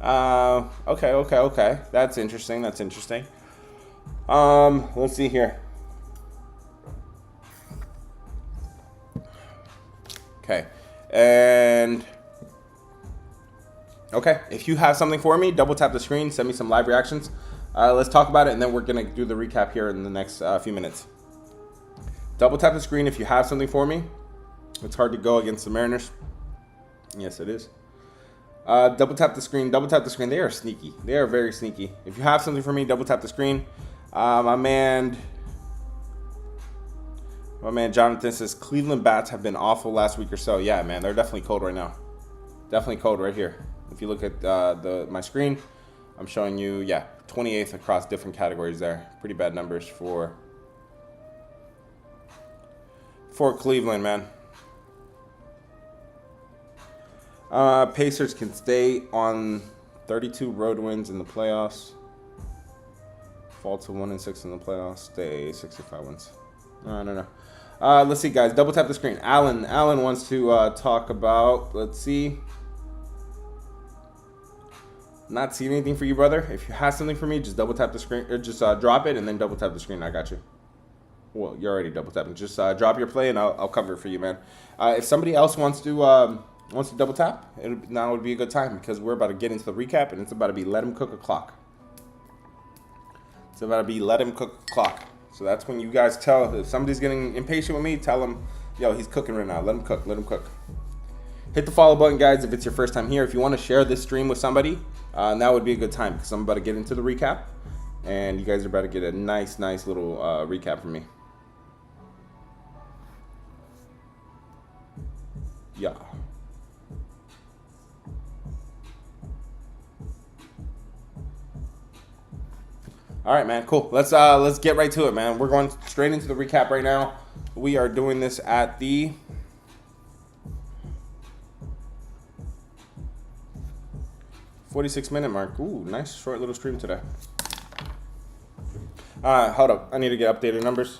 S2: Okay. That's interesting. Let's see here. Okay. And okay, if you have something for me, double tap the screen, send me some live reactions. Let's talk about it, and then we're going to do the recap here in the next few minutes. Double tap the screen if you have something for me. It's hard to go against the Mariners. Yes, it is. Double tap the screen. They are sneaky. They are very sneaky. If you have something for me, double tap the screen. My man Jonathan says Cleveland bats have been awful last week or so. Yeah, man, they're definitely cold right now. Definitely cold right here. If you look at my screen, I'm showing you, 28th across different categories there. Pretty bad numbers for Cleveland, man. Pacers can stay on 32 road wins in the playoffs. Fall to 1-6 in the playoffs. Stay 65 wins. I don't know. Let's see, guys. Double tap the screen. Alan wants to talk about. Let's see. Not seeing anything for you, brother. If you have something for me, just double tap the screen, or just drop it and then double tap the screen. I got you. Well, you're already double tapping. Just drop your play and I'll cover it for you, man. If somebody else wants to double tap, now would be a good time because we're about to get into the recap and it's about to be let him cook a clock. It's about to be let him cook a clock. So that's when you guys tell if somebody's getting impatient with me, tell them, yo, he's cooking right now. Let him cook. Let him cook. Hit the follow button, guys, if it's your first time here. If you want to share this stream with somebody, that would be a good time because I'm about to get into the recap. And you guys are about to get a nice little recap from me. Yeah. All right, man. Cool. Let's get right to it, man. We're going straight into the recap right now. We are doing this at the 46-minute mark. Ooh, nice short little stream today. Hold up. I need to get updated numbers.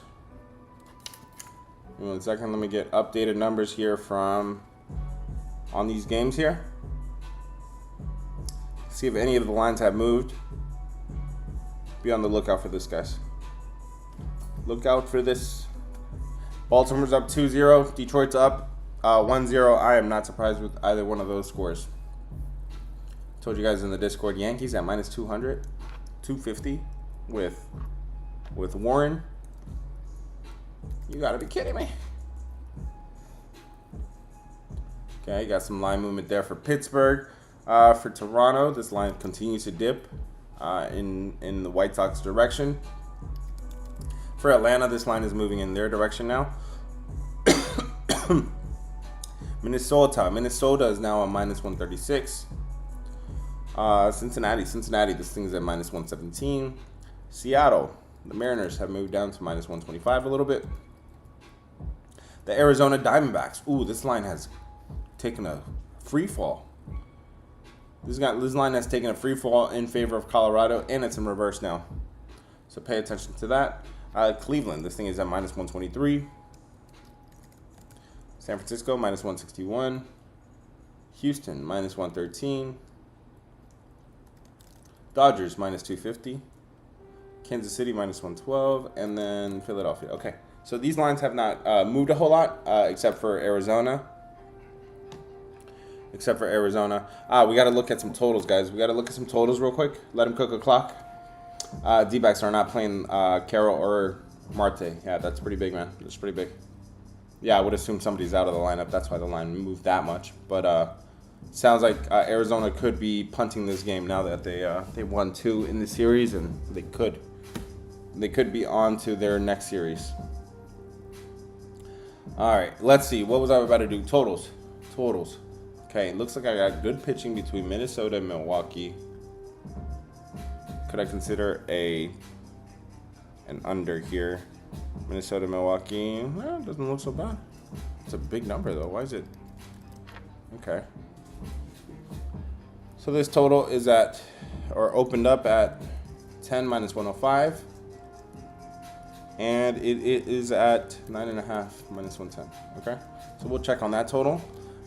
S2: Give me 1 second. Let me get updated numbers here from on these games here. See if any of the lines have moved. Be on the lookout for this, guys. Look out for this. Baltimore's up 2-0. Detroit's up 1-0. I am not surprised with either one of those scores. Told you guys in the Discord, Yankees at minus 200, 250 with Warren. You gotta be kidding me. Okay, got some line movement there for Pittsburgh. For Toronto, this line continues to dip in the White Sox direction. For Atlanta, this line is moving in their direction now. Minnesota is now at minus 136. Cincinnati, this thing's at minus 117. Seattle, the Mariners have moved down to minus 125 a little bit. The Arizona Diamondbacks, ooh, this line has taken a free fall. This line has taken a free fall in favor of Colorado, and it's in reverse now. So pay attention to that. Cleveland, this thing is at minus 123. San Francisco, minus 161. Houston, minus 113. Dodgers, minus 250. Kansas City, minus 112. And then Philadelphia. Okay, so these lines have not moved a whole lot, except for Arizona. We got to look at some totals, guys. We got to look at some totals real quick. Let them cook a clock. D-backs are not playing Carroll or Marte. Yeah, that's pretty big, man. That's pretty big. Yeah, I would assume somebody's out of the lineup. That's why the line moved that much. But sounds like Arizona could be punting this game now that they won 2 in the series, and they could be on to their next series. All right, let's see. What was I about to do? Totals. Okay, looks like I got good pitching between Minnesota and Milwaukee. Could I consider an under here? Minnesota, Milwaukee. Well, it doesn't look so bad. It's a big number though. Why is it? Okay. So this total is at, or opened up at 10 minus 105. And it is at 9.5 minus 110. Okay. So we'll check on that total.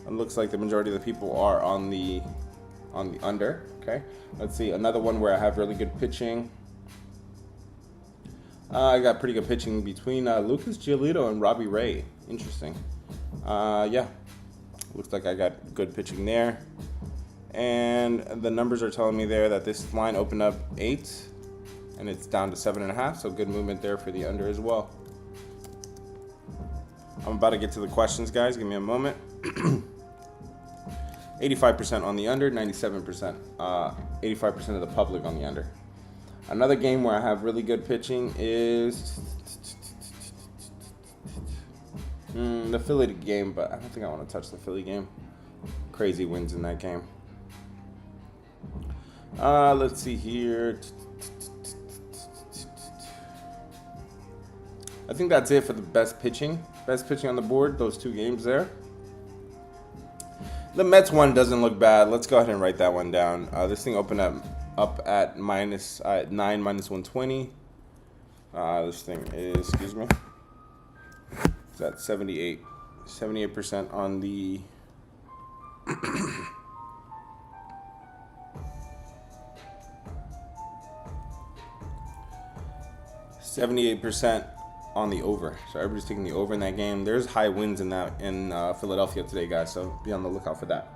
S2: It looks like the majority of the people are on the under. Okay, let's see another one where I have really good pitching. I got pretty good pitching between Lucas Giolito and Robbie Ray. Interesting. Yeah, looks like I got good pitching there. And the numbers are telling me there that this line opened up 8, and it's down to 7.5. So good movement there for the under as well. I'm about to get to the questions, guys. Give me a moment. 85% on the under, 97%, 85% of the public on the under. Another game where I have really good pitching is the Philly game, but I don't think I want to touch the Philly game. Crazy wins in that game. Let's see here. I think that's it for the best pitching. Best pitching on the board, those 2 games there. The Mets one doesn't look bad. Let's go ahead and write that one down. This thing opened up at 9 minus 120. This thing is, excuse me, it's at 78% on the 78% on the over. So everybody's taking the over in that game. There's high winds in Philadelphia today, guys. So be on the lookout for that.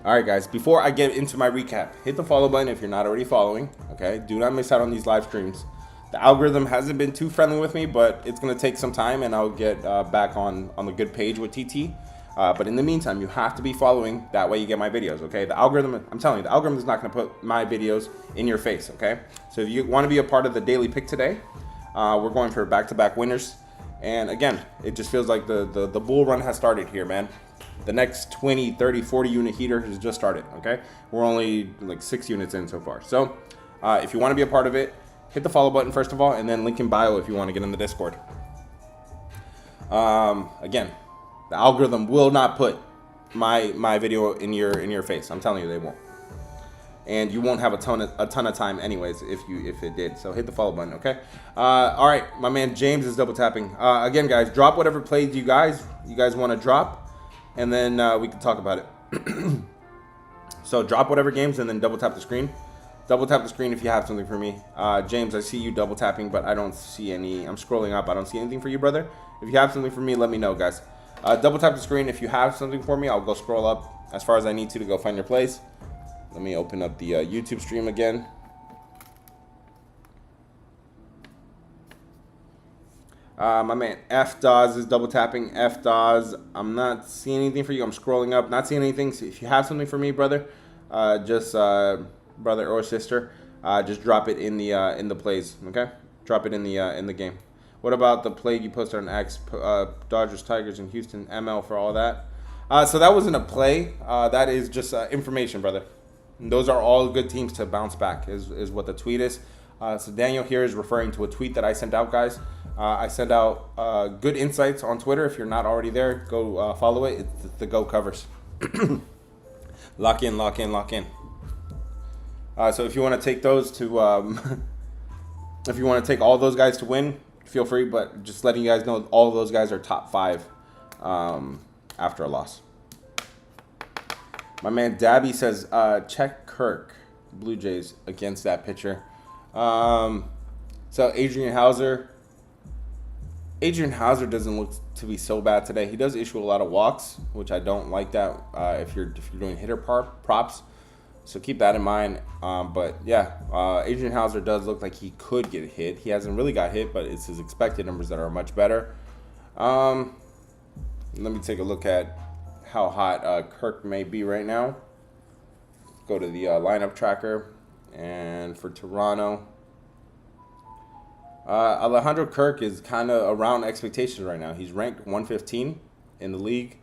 S2: All right, guys. Before I get into my recap, hit the follow button if you're not already following. Okay, do not miss out on these live streams. The algorithm hasn't been too friendly with me, but it's gonna take some time, and I'll get back on the good page with TT. But in the meantime, you have to be following. That way you get my videos, okay? The algorithm, I'm telling you, the algorithm is not going to put my videos in your face, okay? So if you want to be a part of the daily pick today, we're going for back-to-back winners. And again, it just feels like the bull run has started here, man. The next 20, 30, 40 unit heater has just started, okay? We're only like 6 units in so far. So if you want to be a part of it, hit the follow button first of all, and then link in bio if you want to get in the Discord. Again, the algorithm will not put my video in your face. I'm telling you, they won't. And you won't have a ton of time anyways if it did. So hit the follow button, okay? All right, my man James is double tapping. Again, guys, drop whatever plays you guys want to drop, and then we can talk about it. So drop whatever games and then double tap the screen. Double tap the screen if you have something for me. James, I see you double tapping, but I don't see any. I'm scrolling up. I don't see anything for you, brother. If you have something for me, let me know, guys. Double tap the screen if you have something for me. I'll go scroll up as far as I need to go find your place. Let me open up the YouTube stream again. My man F Dawes is double tapping. F Dawes, I'm not seeing anything for you. I'm scrolling up, not seeing anything. So if you have something for me, brother, brother or sister, just drop it in the plays. Okay, drop it in the game. What about the play you posted on X, Dodgers, Tigers, and Houston, ML for all that? So that wasn't a play. That is just information, brother. And those are all good teams to bounce back, is what the tweet is. So Daniel here is referring to a tweet that I sent out, guys. I send out good insights on Twitter. If you're not already there, go follow it. It's the Go Covers. Lock in, lock in, lock in. So if you want to take those to, if you want to take all those guys to win, feel free, but just letting you guys know all of those guys are top 5 after a loss. My man Dabby says, check Kirk, Blue Jays, against that pitcher. So Adrian Hauser doesn't look to be so bad today. He does issue a lot of walks, which I don't like that if you're doing hitter props. So keep that in mind. But yeah, Adrian Hauser does look like he could get hit. He hasn't really got hit, but it's his expected numbers that are much better. Let me take a look at how hot Kirk may be right now. Go to the lineup tracker. And for Toronto, Alejandro Kirk is kind of around expectations right now. He's ranked 115 in the league.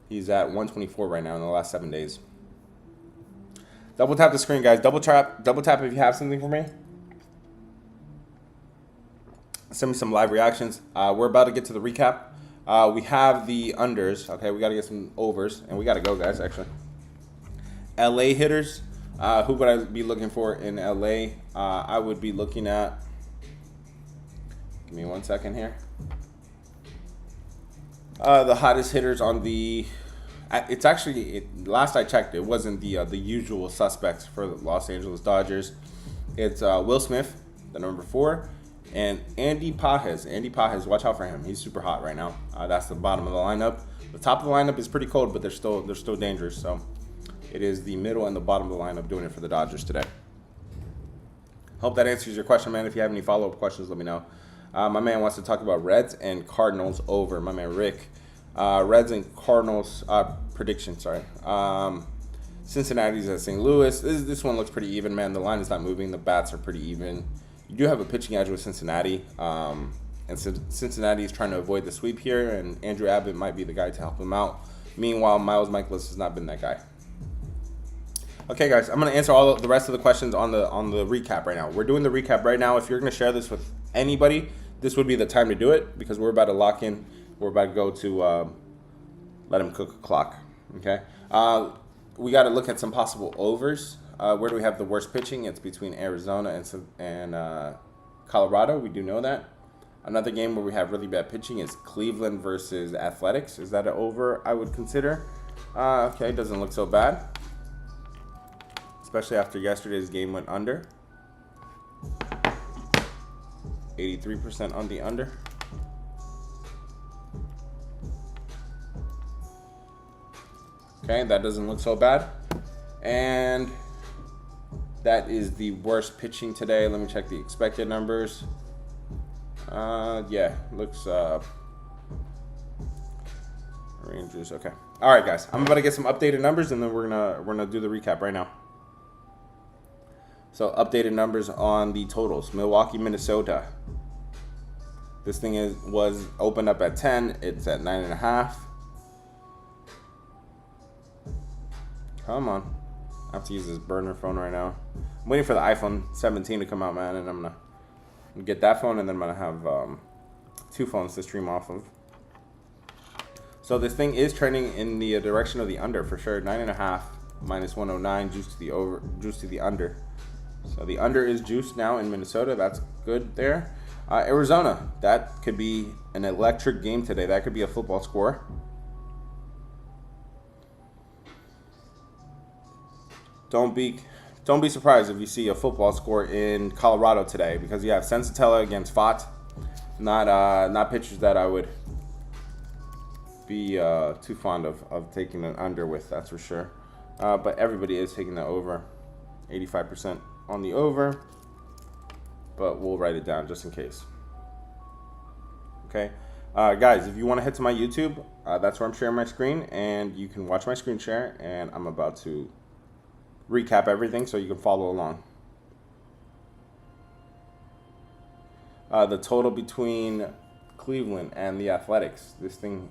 S2: He's at 124 right now in the last 7 days. Double tap the screen, guys. Double tap if you have something for me. Send me some live reactions. We're about to get to the recap. We have the unders. Okay, we got to get some overs, and we got to go, guys, actually. LA hitters. Who would I be looking for in LA? I would be looking at... Give me 1 second here. The hottest hitters on the... It's actually, last I checked, it wasn't the usual suspects for the Los Angeles Dodgers. It's Will Smith, the number 4, and Andy Pajes. Andy Pajes, watch out for him. He's super hot right now. That's the bottom of the lineup. The top of the lineup is pretty cold, but they're still dangerous. So it is the middle and the bottom of the lineup doing it for the Dodgers today. Hope that answers your question, man. If you have any follow-up questions, let me know. My man wants to talk about Reds and Cardinals over. My man Rick. Reds and Cardinals prediction, sorry. Cincinnati's at St. Louis. This one looks pretty even, man. The line is not moving. The bats are pretty even. You do have a pitching edge with Cincinnati. And Cincinnati is trying to avoid the sweep here, and Andrew Abbott might be the guy to help him out. Meanwhile, Miles Mikolas has not been that guy. Okay, guys, I'm going to answer all the rest of the questions on the recap right now. We're doing the recap right now. If you're going to share this with anybody, this would be the time to do it because we're about to lock in. We're about to go to let him cook a clock, okay? We got to look at some possible overs. Where do we have the worst pitching? It's between Arizona and Colorado. We do know that. Another game where we have really bad pitching is Cleveland versus Athletics. Is that an over? I would consider. Okay, doesn't look so bad, especially after yesterday's game went under. 83% on the under. Okay, that doesn't look so bad. And that is the worst pitching today. Let me check the expected numbers. Yeah, looks Rangers. Okay. All right, guys. I'm about to get some updated numbers, and then we're gonna do the recap right now. So updated numbers on the totals. Milwaukee, Minnesota. This thing was opened up at 10. It's at 9.5. Come on. I have to use this burner phone right now. I'm waiting for the iPhone 17 to come out, man, and I'm gonna get that phone, and then I'm gonna have 2 phones to stream off of. So this thing is trending in the direction of the under for sure. 9.5 minus 109, juice to the over, juice to the under. So the under is juiced now in Minnesota. That's good there. Arizona, that could be an electric game today. That could be a football score. Don't be surprised if you see a football score in Colorado today, because you have Sensatella against Fott. Not pitchers that I would be too fond of taking an under with, that's for sure. But everybody is taking the over. 85% on the over. But we'll write it down just in case. Okay. Guys, if you want to head to my YouTube, that's where I'm sharing my screen, and you can watch my screen share, and I'm about to recap everything so you can follow along. The total between Cleveland and the Athletics. This thing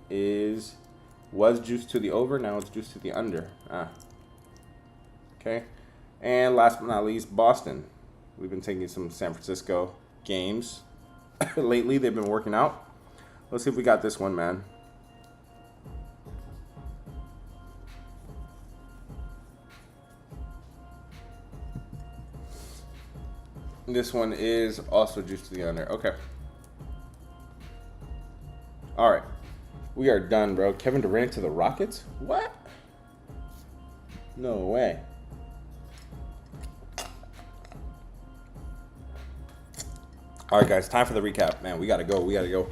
S2: was juiced to the over. Now it's juiced to the under. Okay. And last but not least, Boston. We've been taking some San Francisco games lately. They've been working out. Let's see if we got this one, man. This one is also juiced to the under. Okay. All right. We are done, bro. Kevin Durant to the Rockets? What? No way. All right, guys. Time for the recap. Man, we got to go.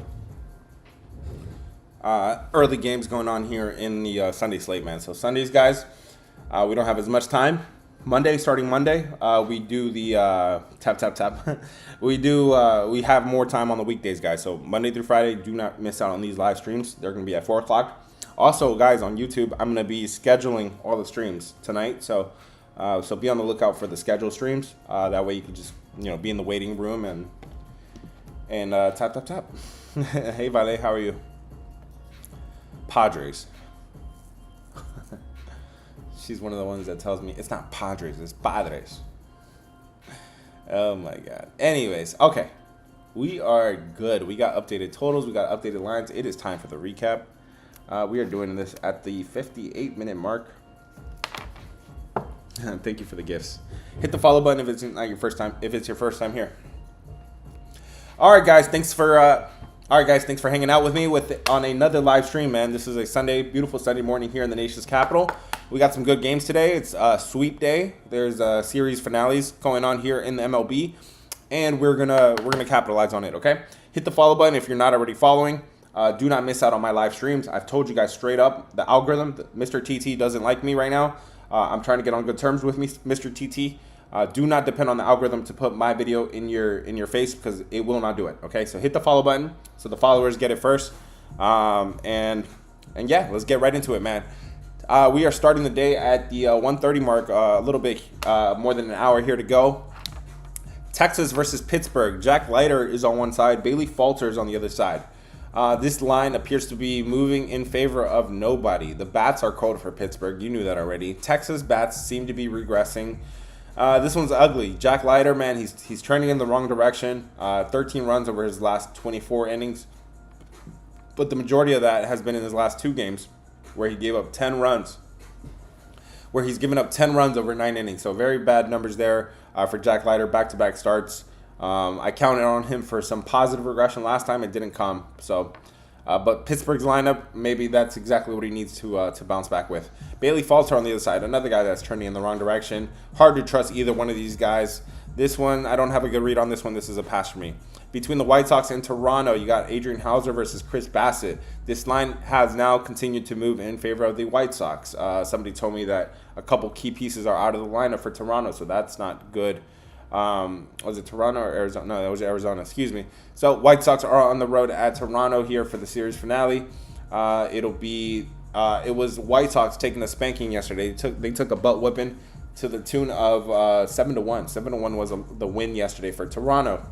S2: Early games going on here in the Sunday slate, man. So Sundays, guys, we don't have as much time. Starting Monday, we do the tap. We have more time on the weekdays, guys. So Monday through Friday, do not miss out on these live streams. They're going to be at 4 o'clock. Also, guys, on YouTube, I'm going to be scheduling all the streams tonight. So be on the lookout for the scheduled streams. That way you can just, be in the waiting room and tap. Hey, Vale, how are you? Padres. She's one of the ones that tells me it's not Padres, it's Padres. Oh my God. Anyways, okay. We are good. We got updated totals. We got updated lines. It is time for the recap. We are doing this at the 58-minute mark. Thank you for the gifts. Hit the follow button if it's not your first time. If it's your first time here. All right, guys. Thanks for hanging out with me on another live stream, man. This is a Sunday, beautiful Sunday morning here in the nation's capital. We got some good games today. It's sweep day. There's series finales going on here in the MLB, and we're gonna capitalize on it. Okay, hit the follow button if you're not already following. Do not miss out on my live streams. I've told you guys straight up, the algorithm, Mr. TT doesn't like me right now. I'm trying to get on good terms with me, Mr. TT. Do not depend on the algorithm to put my video in your face, because it will not do it. Okay, so hit the follow button so the followers get it first. And yeah, let's get right into it, man. We are starting the day at the 1:30 mark. A little bit more than an hour here to go. Texas versus Pittsburgh. Jack Leiter is on one side. Bailey Falters on the other side. This line appears to be moving in favor of nobody. The bats are cold for Pittsburgh. You knew that already. Texas bats seem to be regressing. This one's ugly. Jack Leiter, man, he's trending in the wrong direction. 13 runs over his last 24 innings. But the majority of that has been in his last 2 games, where he gave up 10 runs. Where he's given up 10 runs over 9 innings. So very bad numbers there for Jack Leiter. Back-to-back starts. I counted on him for some positive regression last time. It didn't come. So, but Pittsburgh's lineup, maybe that's exactly what he needs to bounce back with. Bailey Falter on the other side, another guy that's trending in the wrong direction. Hard to trust either one of these guys. This one, I don't have a good read on this one. This is a pass for me. Between the White Sox and Toronto, you got Adrian Hauser versus Chris Bassett. This line has now continued to move in favor of the White Sox. Somebody told me that a couple key pieces are out of the lineup for Toronto, so that's not good. Was it Toronto or Arizona? No, that was Arizona. Excuse me. So White Sox are on the road at Toronto here for the series finale. It was White Sox taking a spanking yesterday. They took a butt whipping to the tune of 7-1. 7-1 was the win yesterday for Toronto.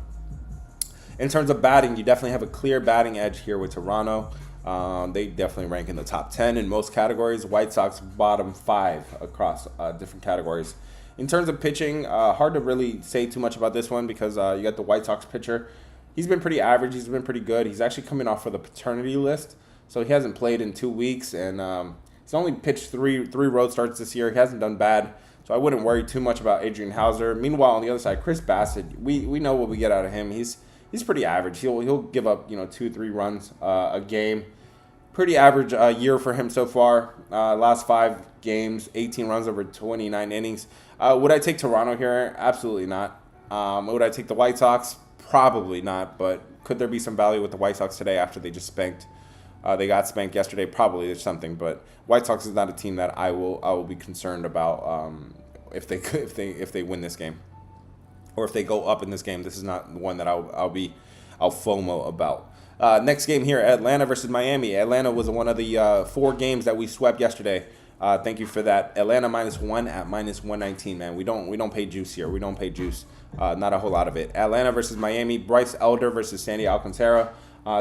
S2: In terms of batting, you definitely have a clear batting edge here with Toronto. They definitely rank in the top 10 in most categories. White Sox bottom 5 across different categories. In terms of pitching, hard to really say too much about this one because you got the White Sox pitcher. He's been pretty average. He's been pretty good. He's actually coming off for the paternity list, so he hasn't played in 2 weeks, and he's only pitched three road starts this year. He hasn't done bad, so I wouldn't worry too much about Adrian Hauser. Meanwhile, on the other side, Chris Bassett, we know what we get out of him. He's pretty average. He'll give up 2-3 runs a game. Pretty average year for him so far. Last 5 games, 18 runs over 29 innings. Would I take Toronto here? Absolutely not. Would I take the White Sox? Probably not. But could there be some value with the White Sox today after they just spanked? They got spanked yesterday. Probably there's something. But White Sox is not a team that I will be concerned about if they win this game, or if they go up in this game. This is not one that I'll FOMO about. Next game here, Atlanta versus Miami. Atlanta was one of the 4 games that we swept yesterday. Thank you for that. Atlanta -1 at -119, man. We don't pay juice here. We don't pay juice. Not a whole lot of it. Atlanta versus Miami. Bryce Elder versus Sandy Alcantara.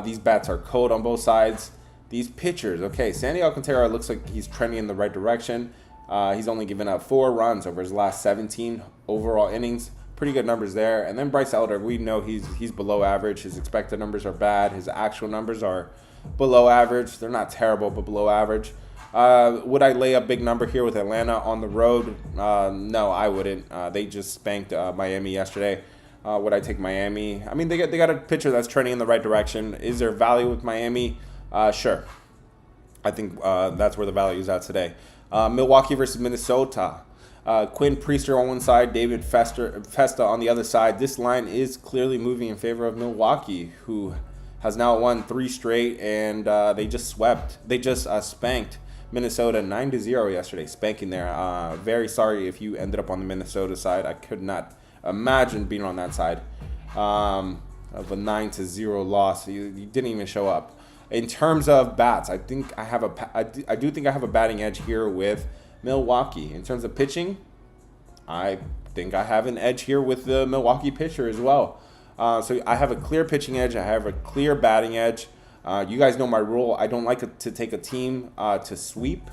S2: These bats are cold on both sides. These pitchers, okay. Sandy Alcantara looks like he's trending in the right direction. He's only given up 4 runs over his last 17 overall innings. Pretty good numbers there. And then Bryce Elder, we know he's below average. His expected numbers are bad. His actual numbers are below average. They're not terrible, but below average. Would I lay a big number here with Atlanta on the road? No, I wouldn't. They just spanked Miami yesterday. Would I take Miami? I mean, they got a pitcher that's trending in the right direction. Is there value with Miami? Sure. I think that's where the value is at today. Milwaukee versus Minnesota. Quinn Priester on one side, David Festa on the other side. This line is clearly moving in favor of Milwaukee, who has now won 3 straight, and they just swept. They just spanked Minnesota 9-0 yesterday, spanking there. Very sorry if you ended up on the Minnesota side. I could not imagine being on that side of a 9-0 loss. You didn't even show up. In terms of bats, I do think I have a batting edge here with Milwaukee. In terms of pitching, I think I have an edge here with the Milwaukee pitcher as well. So I have a clear pitching edge. I have a clear batting edge. You guys know my rule. I don't like to take a team to sweep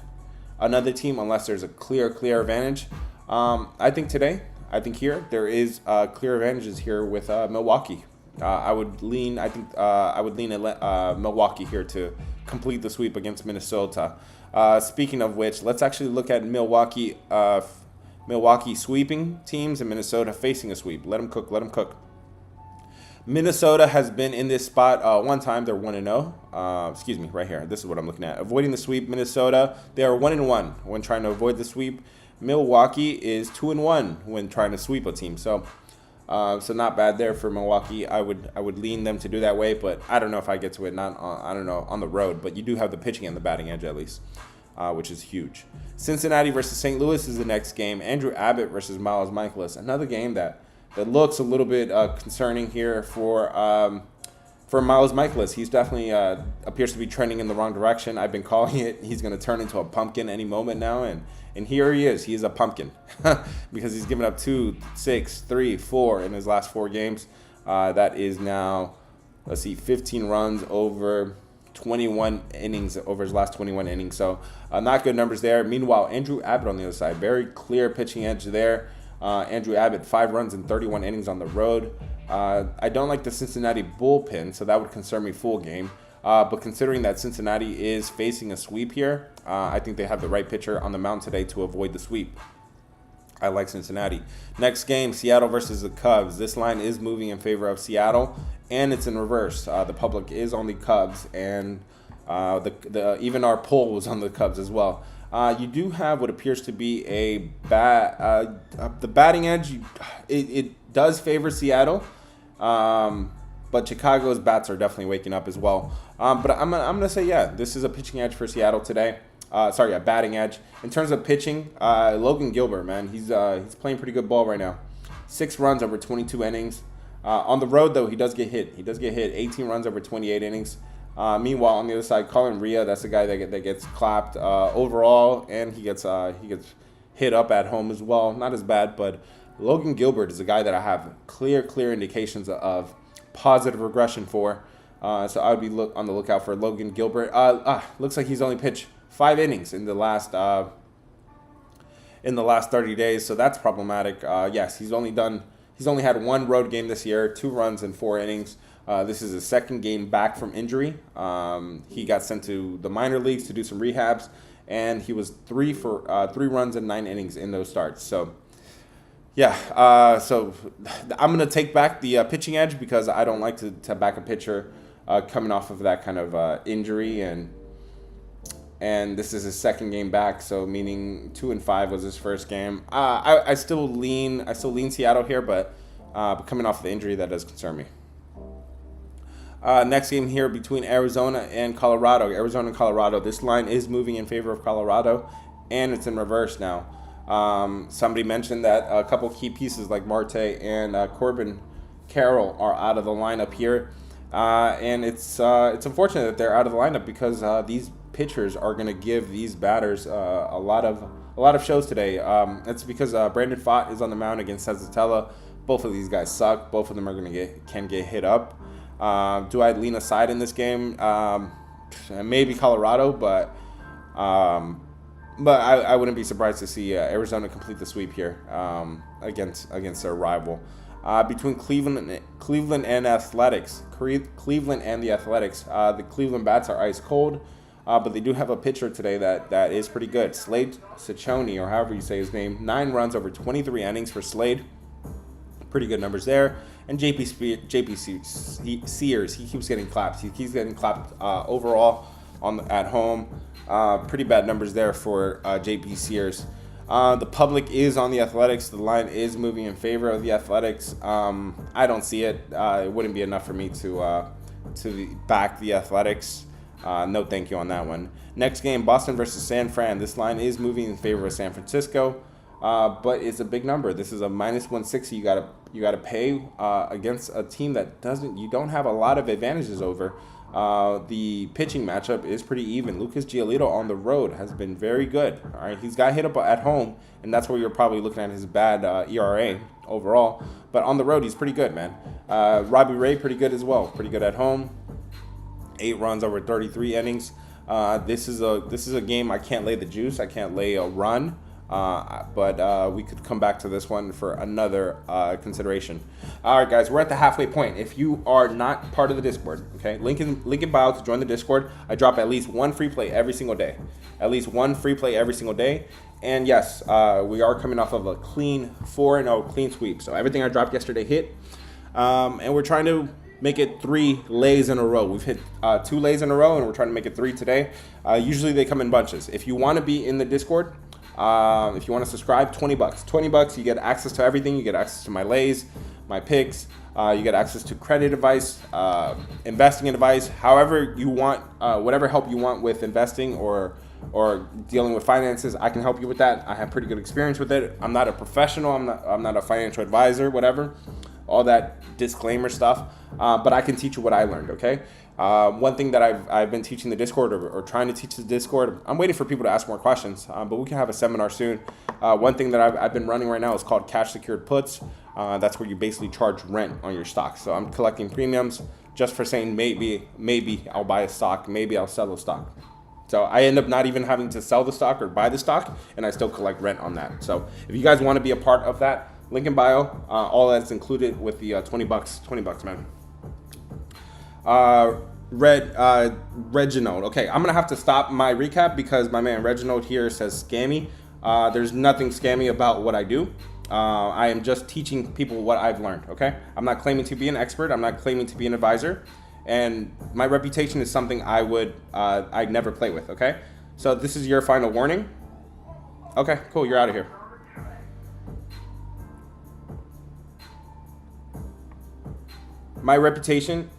S2: another team unless there's a clear advantage. I think here there is clear advantages here with Milwaukee. I would lean Milwaukee here to complete the sweep against Minnesota. Speaking of which, let's actually look at Milwaukee sweeping teams and Minnesota facing a sweep. Let them cook. Minnesota has been in this spot one time. They're 1-0. Excuse me, right here. This is what I'm looking at. Avoiding the sweep, Minnesota. They are 1-1 when trying to avoid the sweep. Milwaukee is 2-1 when trying to sweep a team. So not bad there for Milwaukee. I would lean them to do that way, but I don't know if I get to it. I don't know on the road, but you do have the pitching and the batting edge at least, which is huge. Cincinnati versus St. Louis is the next game. Andrew Abbott versus Miles Michaelis. Another game that looks a little bit concerning here for Miles Michaelis. He's definitely appears to be trending in the wrong direction. I've been calling it. He's going to turn into a pumpkin any moment now, and here he is. He is a pumpkin because he's given up 2, 6, 3, 4 in his last 4 games. That is now, 15 runs over 21 innings over his last 21 innings. So not good numbers there. Meanwhile, Andrew Abbott on the other side, very clear pitching edge there. Andrew Abbott, 5 runs in 31 innings on the road. I don't like the Cincinnati bullpen, so that would concern me full game. But considering that Cincinnati is facing a sweep here, I think they have the right pitcher on the mound today to avoid the sweep. I like Cincinnati. Next game, Seattle versus the Cubs. This line is moving in favor of Seattle, and it's in reverse. The public is on the Cubs, and even our poll was on the Cubs as well. You do have what appears to be the batting edge. It does favor Seattle, but Chicago's bats are definitely waking up as well. But I'm gonna say, yeah, this is a pitching edge for Seattle today. A batting edge. In terms of pitching, Logan Gilbert, man, he's playing pretty good ball right now. 6 runs over 22 innings. On the road, though, he does get hit. 18 runs over 28 innings. Meanwhile, on the other side, Colin Ria, that's the guy that gets clapped overall, and he gets hit up at home as well. Not as bad, but Logan Gilbert is a guy that I have clear indications of positive regression for. So I would be on the lookout for Logan Gilbert. Looks like he's only pitched 5 innings in the last 30 days, so that's problematic. Yes, he's only had 1 road game this year, 2 runs in 4 innings. This is his second game back from injury. He got sent to the minor leagues to do some rehabs, and he was 3 runs and 9 innings in those starts. So, yeah. So I'm gonna take back the pitching edge because I don't like to back a pitcher coming off of that kind of injury, and this is his second game back. So meaning 2-5 was his first game. I still lean Seattle here, but coming off of the injury, that does concern me. Next game here between Arizona and Colorado. This line is moving in favor of Colorado, and it's in reverse now. Somebody mentioned that a couple key pieces like Marte and Corbin Carroll are out of the lineup here, and it's unfortunate that they're out of the lineup because these pitchers are going to give these batters a lot of shows today. It's because Brandon Pfaadt is on the mound against Senzatella. Both of these guys suck. Both of them can get hit up. Do I lean aside in this game? Maybe Colorado, but I wouldn't be surprised to see Arizona complete the sweep here against their rival. Between Cleveland and Athletics, Cleveland and the Athletics, the Cleveland bats are ice cold, but they do have a pitcher today that is pretty good. Slade Ciccone, or however you say his name, 9 runs over 23 innings for Slade. Pretty good numbers there. And JP Sears, he keeps getting clapped. He keeps getting clapped overall at home. Pretty bad numbers there for JP Sears. The public is on the Athletics. The line is moving in favor of the Athletics. I don't see it. It wouldn't be enough for me to back the Athletics. No thank you on that one. Next game, Boston versus San Fran. This line is moving in favor of San Francisco, but it's a big number. This is a -160. You gotta pay against a team that you don't have a lot of advantages over. The pitching matchup is pretty even. Lucas Giolito on the road has been very good. All right, he's got hit up at home, and that's where you're probably looking at his bad ERA overall. But on the road, he's pretty good, man. Robbie Ray, pretty good as well. Pretty good at home. 8 runs over 33 innings. This is a game I can't lay the juice. I can't lay a run. But we could come back to this one for another consideration. All right, guys, we're at the halfway point. If you are not part of the Discord, okay, link in bio to join the Discord. I drop at least 1 free play every single day. And yes, we are coming off of a clean 4-0 clean sweep. So everything I dropped yesterday hit, and we're trying to make it 3 lays in a row. We've hit 2 lays in a row, and we're trying to make it 3 today. Usually they come in bunches. If you want to be in the Discord, if you want to subscribe, $20. $20, you get access to everything. You get access to my lays, my picks. You get access to credit advice, investing advice, however you want, whatever help you want with investing or dealing with finances. I can help you with that. I have pretty good experience with it. I'm not a professional. I'm not a financial advisor, whatever. All that disclaimer stuff. But I can teach you what I learned, okay? One thing that I've been teaching the Discord or trying to teach the Discord, I'm waiting for people to ask more questions, but we can have a seminar soon. One thing that I've been running right now is called cash secured puts. That's where you basically charge rent on your stock. So I'm collecting premiums just for saying maybe I'll buy a stock, maybe I'll sell a stock. So I end up not even having to sell the stock or buy the stock, and I still collect rent on that. So if you guys want to be a part of that, link in bio. All that's included with the $20. $20, man. Reginald. Okay, I'm gonna have to stop my recap because my man Reginald here says scammy. There's nothing scammy about what I do. I am just teaching people what I've learned, okay? I'm not claiming to be an expert. I'm not claiming to be an advisor. And my reputation is something I'd never play with, okay? So this is your final warning. Okay, cool, you're out of here. My reputation,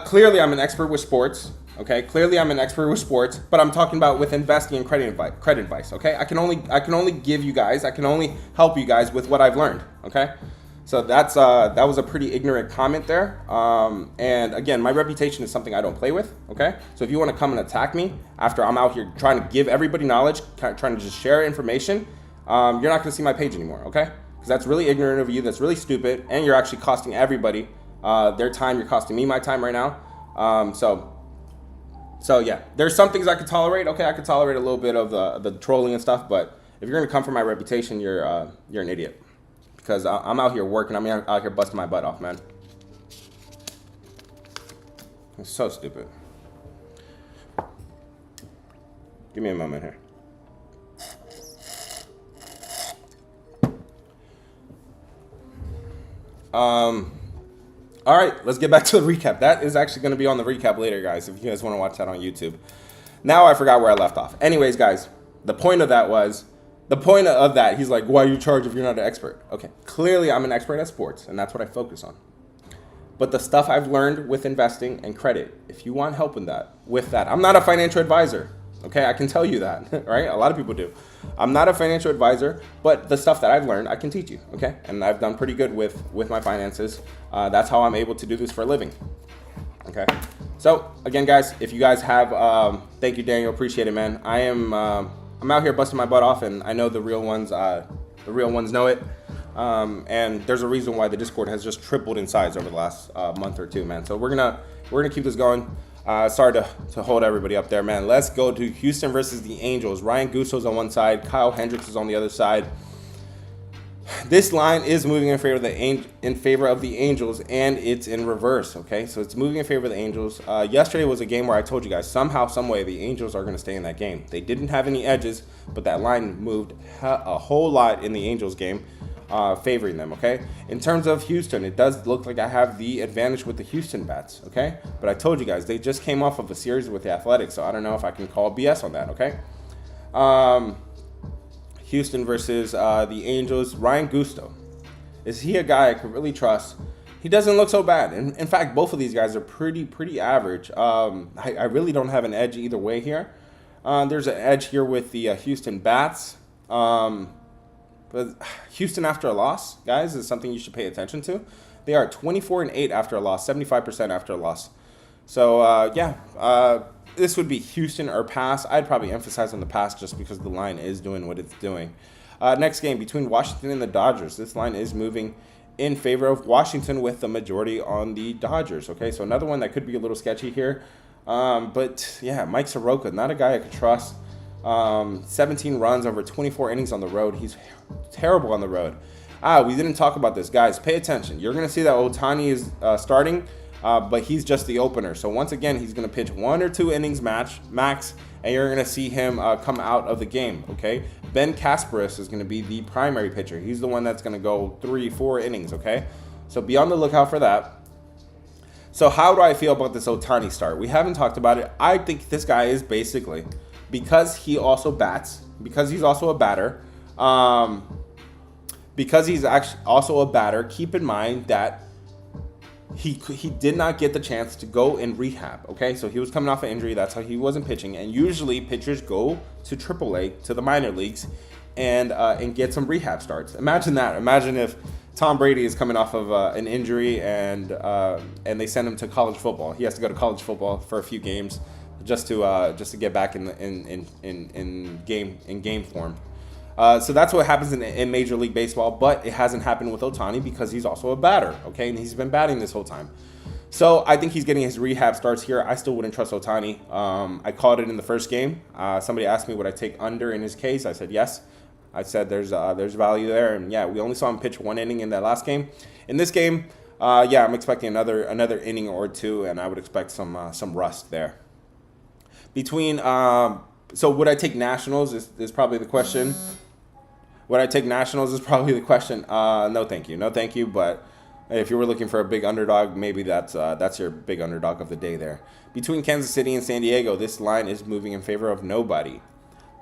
S2: clearly I'm an expert with sports, okay? Clearly I'm an expert with sports, but I'm talking about with investing and credit advice, okay? I can only give you guys, I can only help you guys with what I've learned, okay? So that was a pretty ignorant comment there. And again, my reputation is something I don't play with, okay? So if you want to come and attack me after I'm out here trying to give everybody knowledge, trying to just share information, you're not going to see my page anymore, okay? Because that's really ignorant of you, that's really stupid, and you're actually costing everybody their time. You're costing me my time right now. So yeah, there's some things I could tolerate. Okay, I could tolerate a little bit of the trolling and stuff, but if you're gonna come for my reputation, you're an idiot. Because I'm out here working. I'm out here busting my butt off, man. It's so stupid. Give me a moment here. All right, let's get back to the recap. That is actually going to be on the recap later, guys, if you guys want to watch that on YouTube. Now I forgot where I left off. Anyways, guys, the point of that, he's like, why are you charged if you're not an expert? Okay, clearly I'm an expert at sports, and that's what I focus on. But the stuff I've learned with investing and credit, if you want help with that, I'm not a financial advisor. Okay, I can tell you that, right? A lot of people do. I'm not a financial advisor, but the stuff that I've learned, I can teach you, okay? And I've done pretty good with my finances. That's how I'm able to do this for a living, okay? So, again, guys, if you guys have, thank you, Daniel, appreciate it, man. I'm out here busting my butt off, and I know the real ones know it. And there's a reason why the Discord has just tripled in size over the last month or two, man. So we're gonna keep this going. Sorry to hold everybody up there, man. Let's go to Houston versus the Angels. Ryan Gusso's on one side. Kyle Hendricks is on the other side. This line is moving in favor of the Angels, and it's in reverse, okay? So it's moving in favor of the Angels. Yesterday was a game where I told you guys, somehow, some way, the Angels are going to stay in that game. They didn't have any edges, but that line moved a whole lot in the Angels game, favoring them, okay? In terms of Houston, it does look like I have the advantage with the Houston bats, okay? But I told you guys, they just came off of a series with the Athletics, so I don't know if I can call BS on that, okay? Houston versus the Angels. Ryan Gusto. Is he a guy I could really trust? He doesn't look so bad. In fact, both of these guys are pretty average. I really don't have an edge either way here. There's an edge here with the Houston bats. But Houston after a loss, guys, is something you should pay attention to. They are 24-8 after a loss, 75% after a loss. So, this would be Houston or pass. I'd probably emphasize on the pass just because the line is doing what it's doing. Next game between Washington and the Dodgers. This line is moving in favor of Washington with the majority on the Dodgers. Okay, so another one that could be a little sketchy here. But, yeah, Mike Soroka, not a guy I could trust. 17 runs over 24 innings on the road. He's terrible on the road. We didn't talk about this. Guys, pay attention. You're going to see that Ohtani is starting, but he's just the opener. So once again, he's going to pitch 1 or 2 innings max, and you're going to see him come out of the game, okay? Ben Kasparis is going to be the primary pitcher. He's the one that's going to go 3-4 innings, okay? So be on the lookout for that. So how do I feel about this Ohtani start? We haven't talked about it. I think this guy is basically, because he also bats, because he's also a batter, because he's actually also a batter, keep in mind that he did not get the chance to go in rehab, okay? So he was coming off an injury. That's how he wasn't pitching. And usually pitchers go to AAA, to the minor leagues, and get some rehab starts. Imagine that. Imagine if Tom Brady is coming off of an injury and they send him to college football. He has to go to college football for a few games just to get back in game form. So that's what happens in Major League Baseball, but it hasn't happened with Ohtani because he's also a batter, okay? And he's been batting this whole time. So I think he's getting his rehab starts here. I still wouldn't trust Ohtani. I called it in the first game. Somebody asked me would I take under in his case. I said yes. I said there's value there, and yeah, we only saw him pitch 1 inning in that last game. In this game, I'm expecting another inning or two, and I would expect some rust there. Between so would I take Nationals is probably the question. Would I take Nationals is probably the question. No, thank you. No, thank you. But if you were looking for a big underdog, maybe that's your big underdog of the day there. Between Kansas City and San Diego, this line is moving in favor of nobody.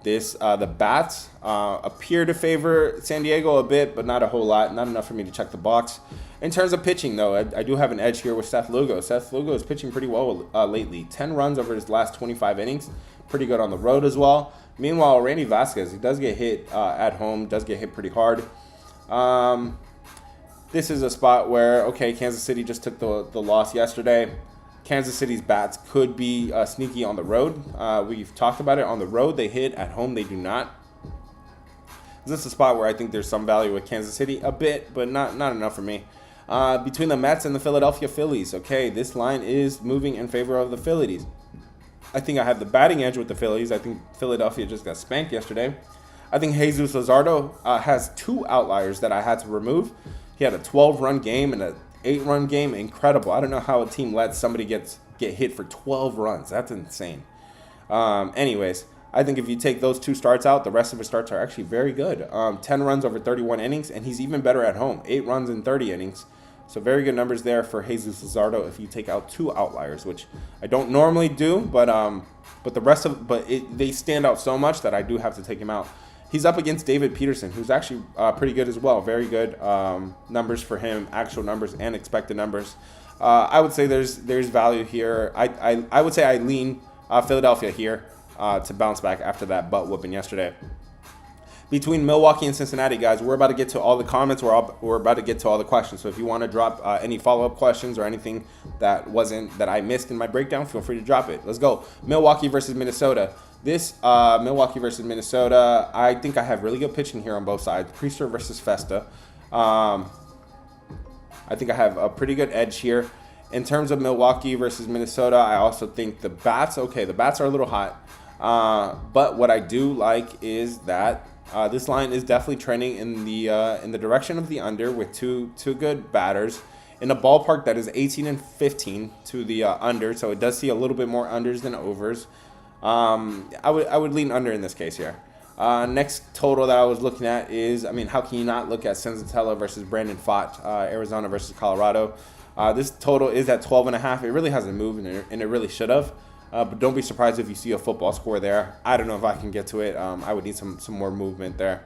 S2: The bats appear to favor San Diego a bit, but not a whole lot. Not enough for me to check the box. In terms of pitching, though, I do have an edge here with Seth Lugo. Seth Lugo is pitching pretty well lately. 10 runs over his last 25 innings. Pretty good on the road as well. Meanwhile, Randy Vasquez, he does get hit at home, does get hit pretty hard. This is a spot where, okay, Kansas City just took the loss yesterday. Kansas City's bats could be sneaky on the road. We've talked about it. On the road, they hit. At home, they do not. This is a spot where I think there's some value with Kansas City. A bit, but not enough for me. Between the Mets and the Philadelphia Phillies, okay, this line is moving in favor of the Phillies. I think I have the batting edge with the Phillies. I think Philadelphia just got spanked yesterday. I think Jesus Luzardo has 2 outliers that I had to remove. He had a 12-run game and an 8-run game. Incredible. I don't know how a team lets somebody get hit for 12 runs. That's insane. Anyways, I think if you take those 2 starts out, the rest of his starts are actually very good. 10 runs over 31 innings, and he's even better at home. 8 runs in 30 innings. So very good numbers there for Jesus Luzardo if you take out 2 outliers, which I don't normally do, but the rest of they stand out so much that I do have to take him out. He's up against David Peterson, who's actually pretty good as well. Very good numbers for him, actual numbers and expected numbers. I would say there's value here. I would say I lean Philadelphia here to bounce back after that butt whooping yesterday. Between Milwaukee and Cincinnati, guys, we're about to get to all the comments. We're about to get to all the questions. So if you want to drop any follow-up questions or anything that I missed in my breakdown, feel free to drop it. Let's go. Milwaukee versus Minnesota. This Milwaukee versus Minnesota, I think I have really good pitching here on both sides. Priester versus Festa. I think I have a pretty good edge here. In terms of Milwaukee versus Minnesota, I also think the bats are a little hot. But what I do like is that this line is definitely trending in the direction of the under with two good batters in a ballpark that is 18 and 15 to the under. So it does see a little bit more unders than overs. I would lean under in this case here. Next total that I was looking at is, how can you not look at Senzatella versus Brandon Pfaadt, Arizona versus Colorado? This total is at 12.5. It really hasn't moved, and it really should have. But don't be surprised if you see a football score there. I don't know if I can get to it. I would need some more movement there.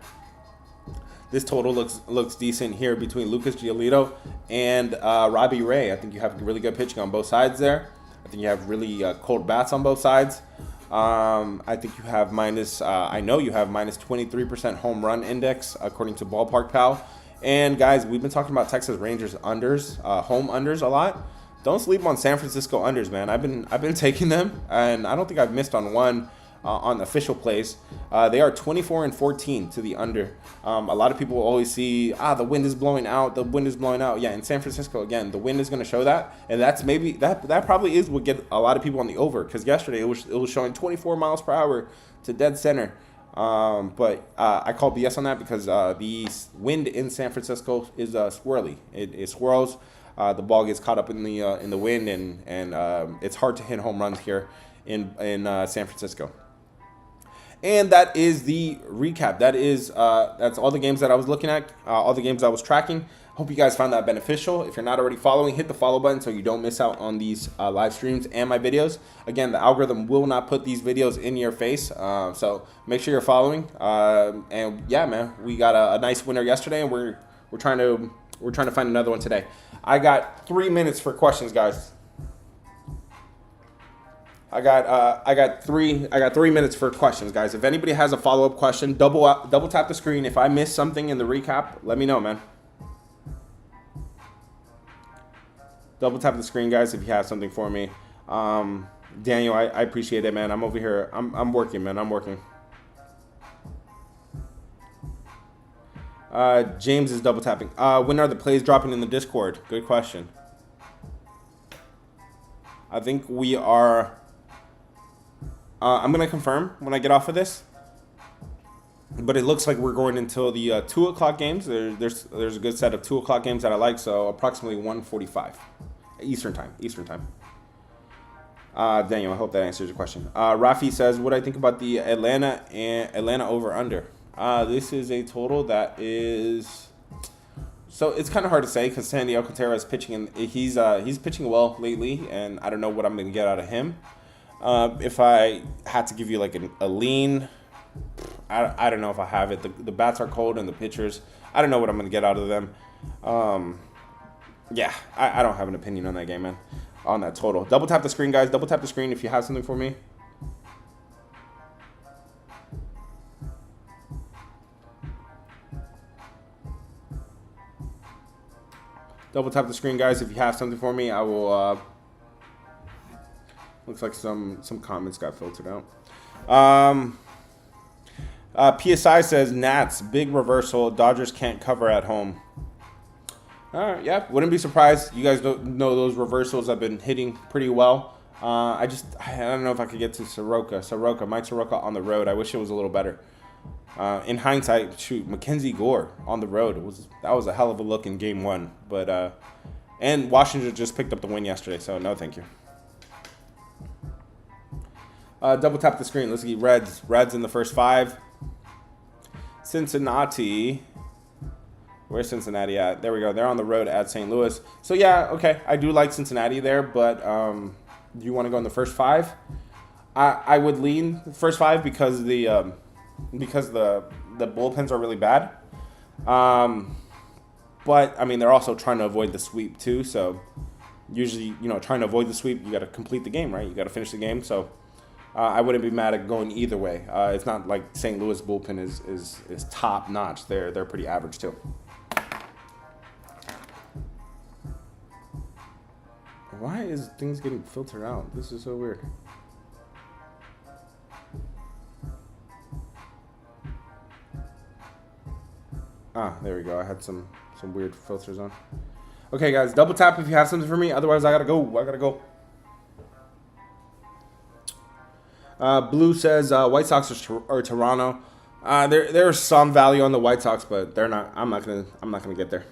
S2: This total looks decent here between Lucas Giolito and Robbie Ray. I think you have really good pitching on both sides there. I think you have really cold bats on both sides. I think you have I know you have minus 23% home run index according to Ballpark Pal. And guys, we've been talking about Texas Rangers unders, home unders a lot. Don't sleep on San Francisco unders, man. I've been taking them, and I don't think I've missed on one on official plays. They are 24 and 14 to the under. A lot of people always see the wind is blowing out. The wind is blowing out. Yeah, in San Francisco again, the wind is going to show that, and that's maybe that probably is what get a lot of people on the over, because yesterday it was showing 24 miles per hour to dead center. But I call BS on that because the wind in San Francisco is swirly. It swirls. The ball gets caught up in the wind, and it's hard to hit home runs here in San Francisco. And that is the recap. That's all the games that I was looking at, all the games I was tracking. Hope you guys found that beneficial. If you're not already following, hit the follow button so you don't miss out on these live streams and my videos. Again, the algorithm will not put these videos in your face, so make sure you're following. And yeah, man, we got a nice winner yesterday, and we're trying to find another one today. I got 3 minutes for questions, guys. I got 3 minutes for questions, guys. If anybody has a follow-up question, double tap the screen. If I miss something in the recap, let me know, man. Double tap the screen, guys, if you have something for me. Daniel, I appreciate it, man. I'm over here. I'm working, man. I'm working. James is double tapping. When are the plays dropping in the Discord? Good question. I think we are. I'm gonna confirm when I get off of this, but it looks like we're going until the 2 o'clock games. There's a good set of 2 o'clock games that I like, so approximately 1:45 Eastern time. Daniel, I hope that answers your question. Rafi says, what do I think about the Atlanta over under? This is a total that is, so it's kind of hard to say because Sandy Alcantara is pitching, and he's pitching well lately, and I don't know what I'm going to get out of him. If I had to give you like a lean, I don't know if I have it. The bats are cold and the pitchers, I don't know what I'm going to get out of them. Yeah, I don't have an opinion on that game, man. On that total. Double tap the screen, guys. Double tap the screen if you have something for me. Double tap the screen, guys, if you have something for me. I will. Looks like some comments got filtered out. PSI says Nats big reversal. Dodgers can't cover at home. All right, yeah, wouldn't be surprised. You guys don't know those reversals have been hitting pretty well. I don't know if I could get to Mike Soroka on the road. I wish it was a little better. In hindsight, shoot, Mackenzie Gore on the road that was a hell of a look in Game 1. But and Washington just picked up the win yesterday, so no, thank you. Double tap the screen. Let's see, Reds in the first 5. Cincinnati. Where's Cincinnati at? There we go. They're on the road at St. Louis. So, yeah, okay. I do like Cincinnati there, but do you want to go in the first 5? I would lean the first 5 because the bullpens are really bad. But, I mean, they're also trying to avoid the sweep, too. So, usually, trying to avoid the sweep, you got to complete the game, right? You got to finish the game. So, I wouldn't be mad at going either way. It's not like St. Louis bullpen is top notch. They're pretty average, too. Why is things getting filtered out? This is so weird. There we go. I had some weird filters on. Okay, guys, double tap if you have something for me. Otherwise, I gotta go. Blue says White Sox or Toronto. There's some value on the White Sox, but they're not. I'm not gonna get there.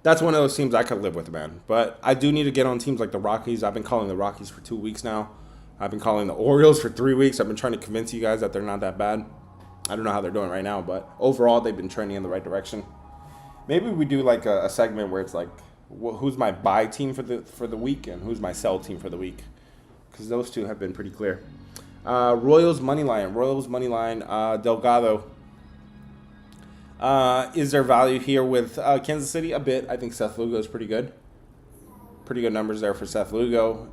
S2: That's one of those teams I could live with, man. But I do need to get on teams like the Rockies. I've been calling the Rockies for 2 weeks now. I've been calling the Orioles for 3 weeks. I've been trying to convince you guys that they're not that bad. I don't know how they're doing right now, but overall, they've been trending in the right direction. Maybe we do like a segment where it's like, who's my buy team for the week and who's my sell team for the week, because those two have been pretty clear. Royals money line, Delgado. Is there value here with Kansas City? A bit. I think Seth Lugo is pretty good. Pretty good numbers there for Seth Lugo.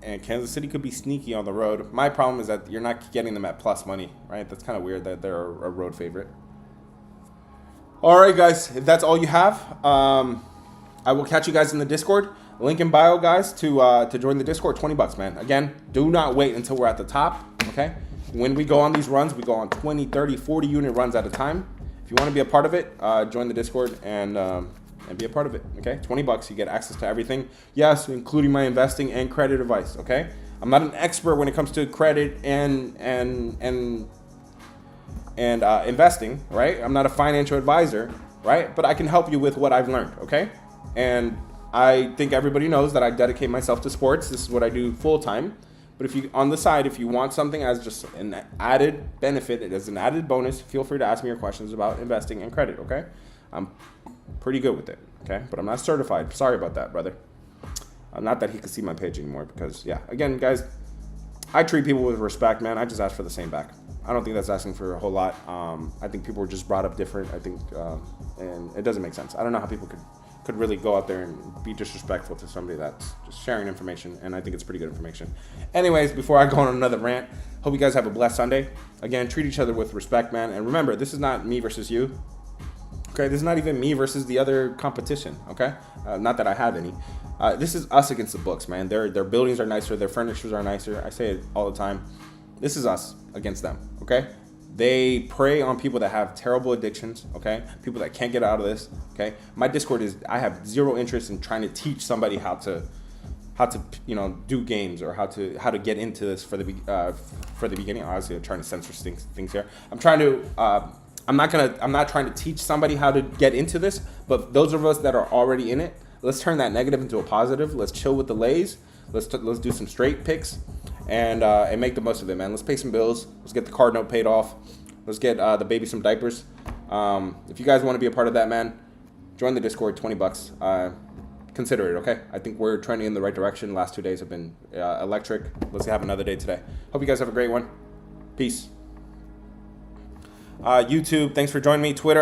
S2: And Kansas City could be sneaky on the road. My problem is that you're not getting them at plus money, right? That's kind of weird that they're a road favorite. All right, guys. If that's all you have, I will catch you guys in the Discord. Link in bio, guys, to join the Discord. $20, man. Again, do not wait until we're at the top, okay? When we go on these runs, we go on 20, 30, 40 unit runs at a time. If you want to be a part of it, join the Discord and be a part of it, okay? $20, you get access to everything. Yes, including my investing and credit advice, okay? I'm not an expert when it comes to credit and investing, right? I'm not a financial advisor, right? But I can help you with what I've learned, okay? And I think everybody knows that I dedicate myself to sports. This is what I do full time. But if you, on the side, if you want something as just an added benefit, as an added bonus, feel free to ask me your questions about investing and credit, okay? I'm pretty good with it, okay? But I'm not certified. Sorry about that, brother. Not that he could see my page anymore because, yeah. Again, guys, I treat people with respect, man. I just ask for the same back. I don't think that's asking for a whole lot. I think people were just brought up different, I think, and it doesn't make sense. I don't know how people could really go out there and be disrespectful to somebody that's just sharing information, and I think it's pretty good information. Anyways, before I go on another rant, hope you guys have a blessed Sunday. Again, treat each other with respect, man. And remember, this is not me versus you. Okay, this is not even me versus the other competition, okay? Not that I have any. This is us against the books, man. Their buildings are nicer, their furnitures are nicer. I say it all the time. This is us against them, okay? They prey on people that have terrible addictions, okay? People that can't get out of this, okay? My Discord is, I have zero interest in trying to teach somebody how to do games or how to get into this for the beginning. Obviously, I'm trying to censor things here. I'm not trying to teach somebody how to get into this, but those of us that are already in it, let's turn that negative into a positive. Let's chill with the lays. Let's do some straight picks and make the most of it, man. Let's pay some bills. Let's get the card note paid off. Let's get the baby some diapers. If you guys want to be a part of that, man, join the Discord. $20. Consider it, okay? I think we're trending in the right direction. Last 2 days have been electric. Let's have another day today. Hope you guys have a great one. Peace. YouTube, thanks for joining me. Twitter.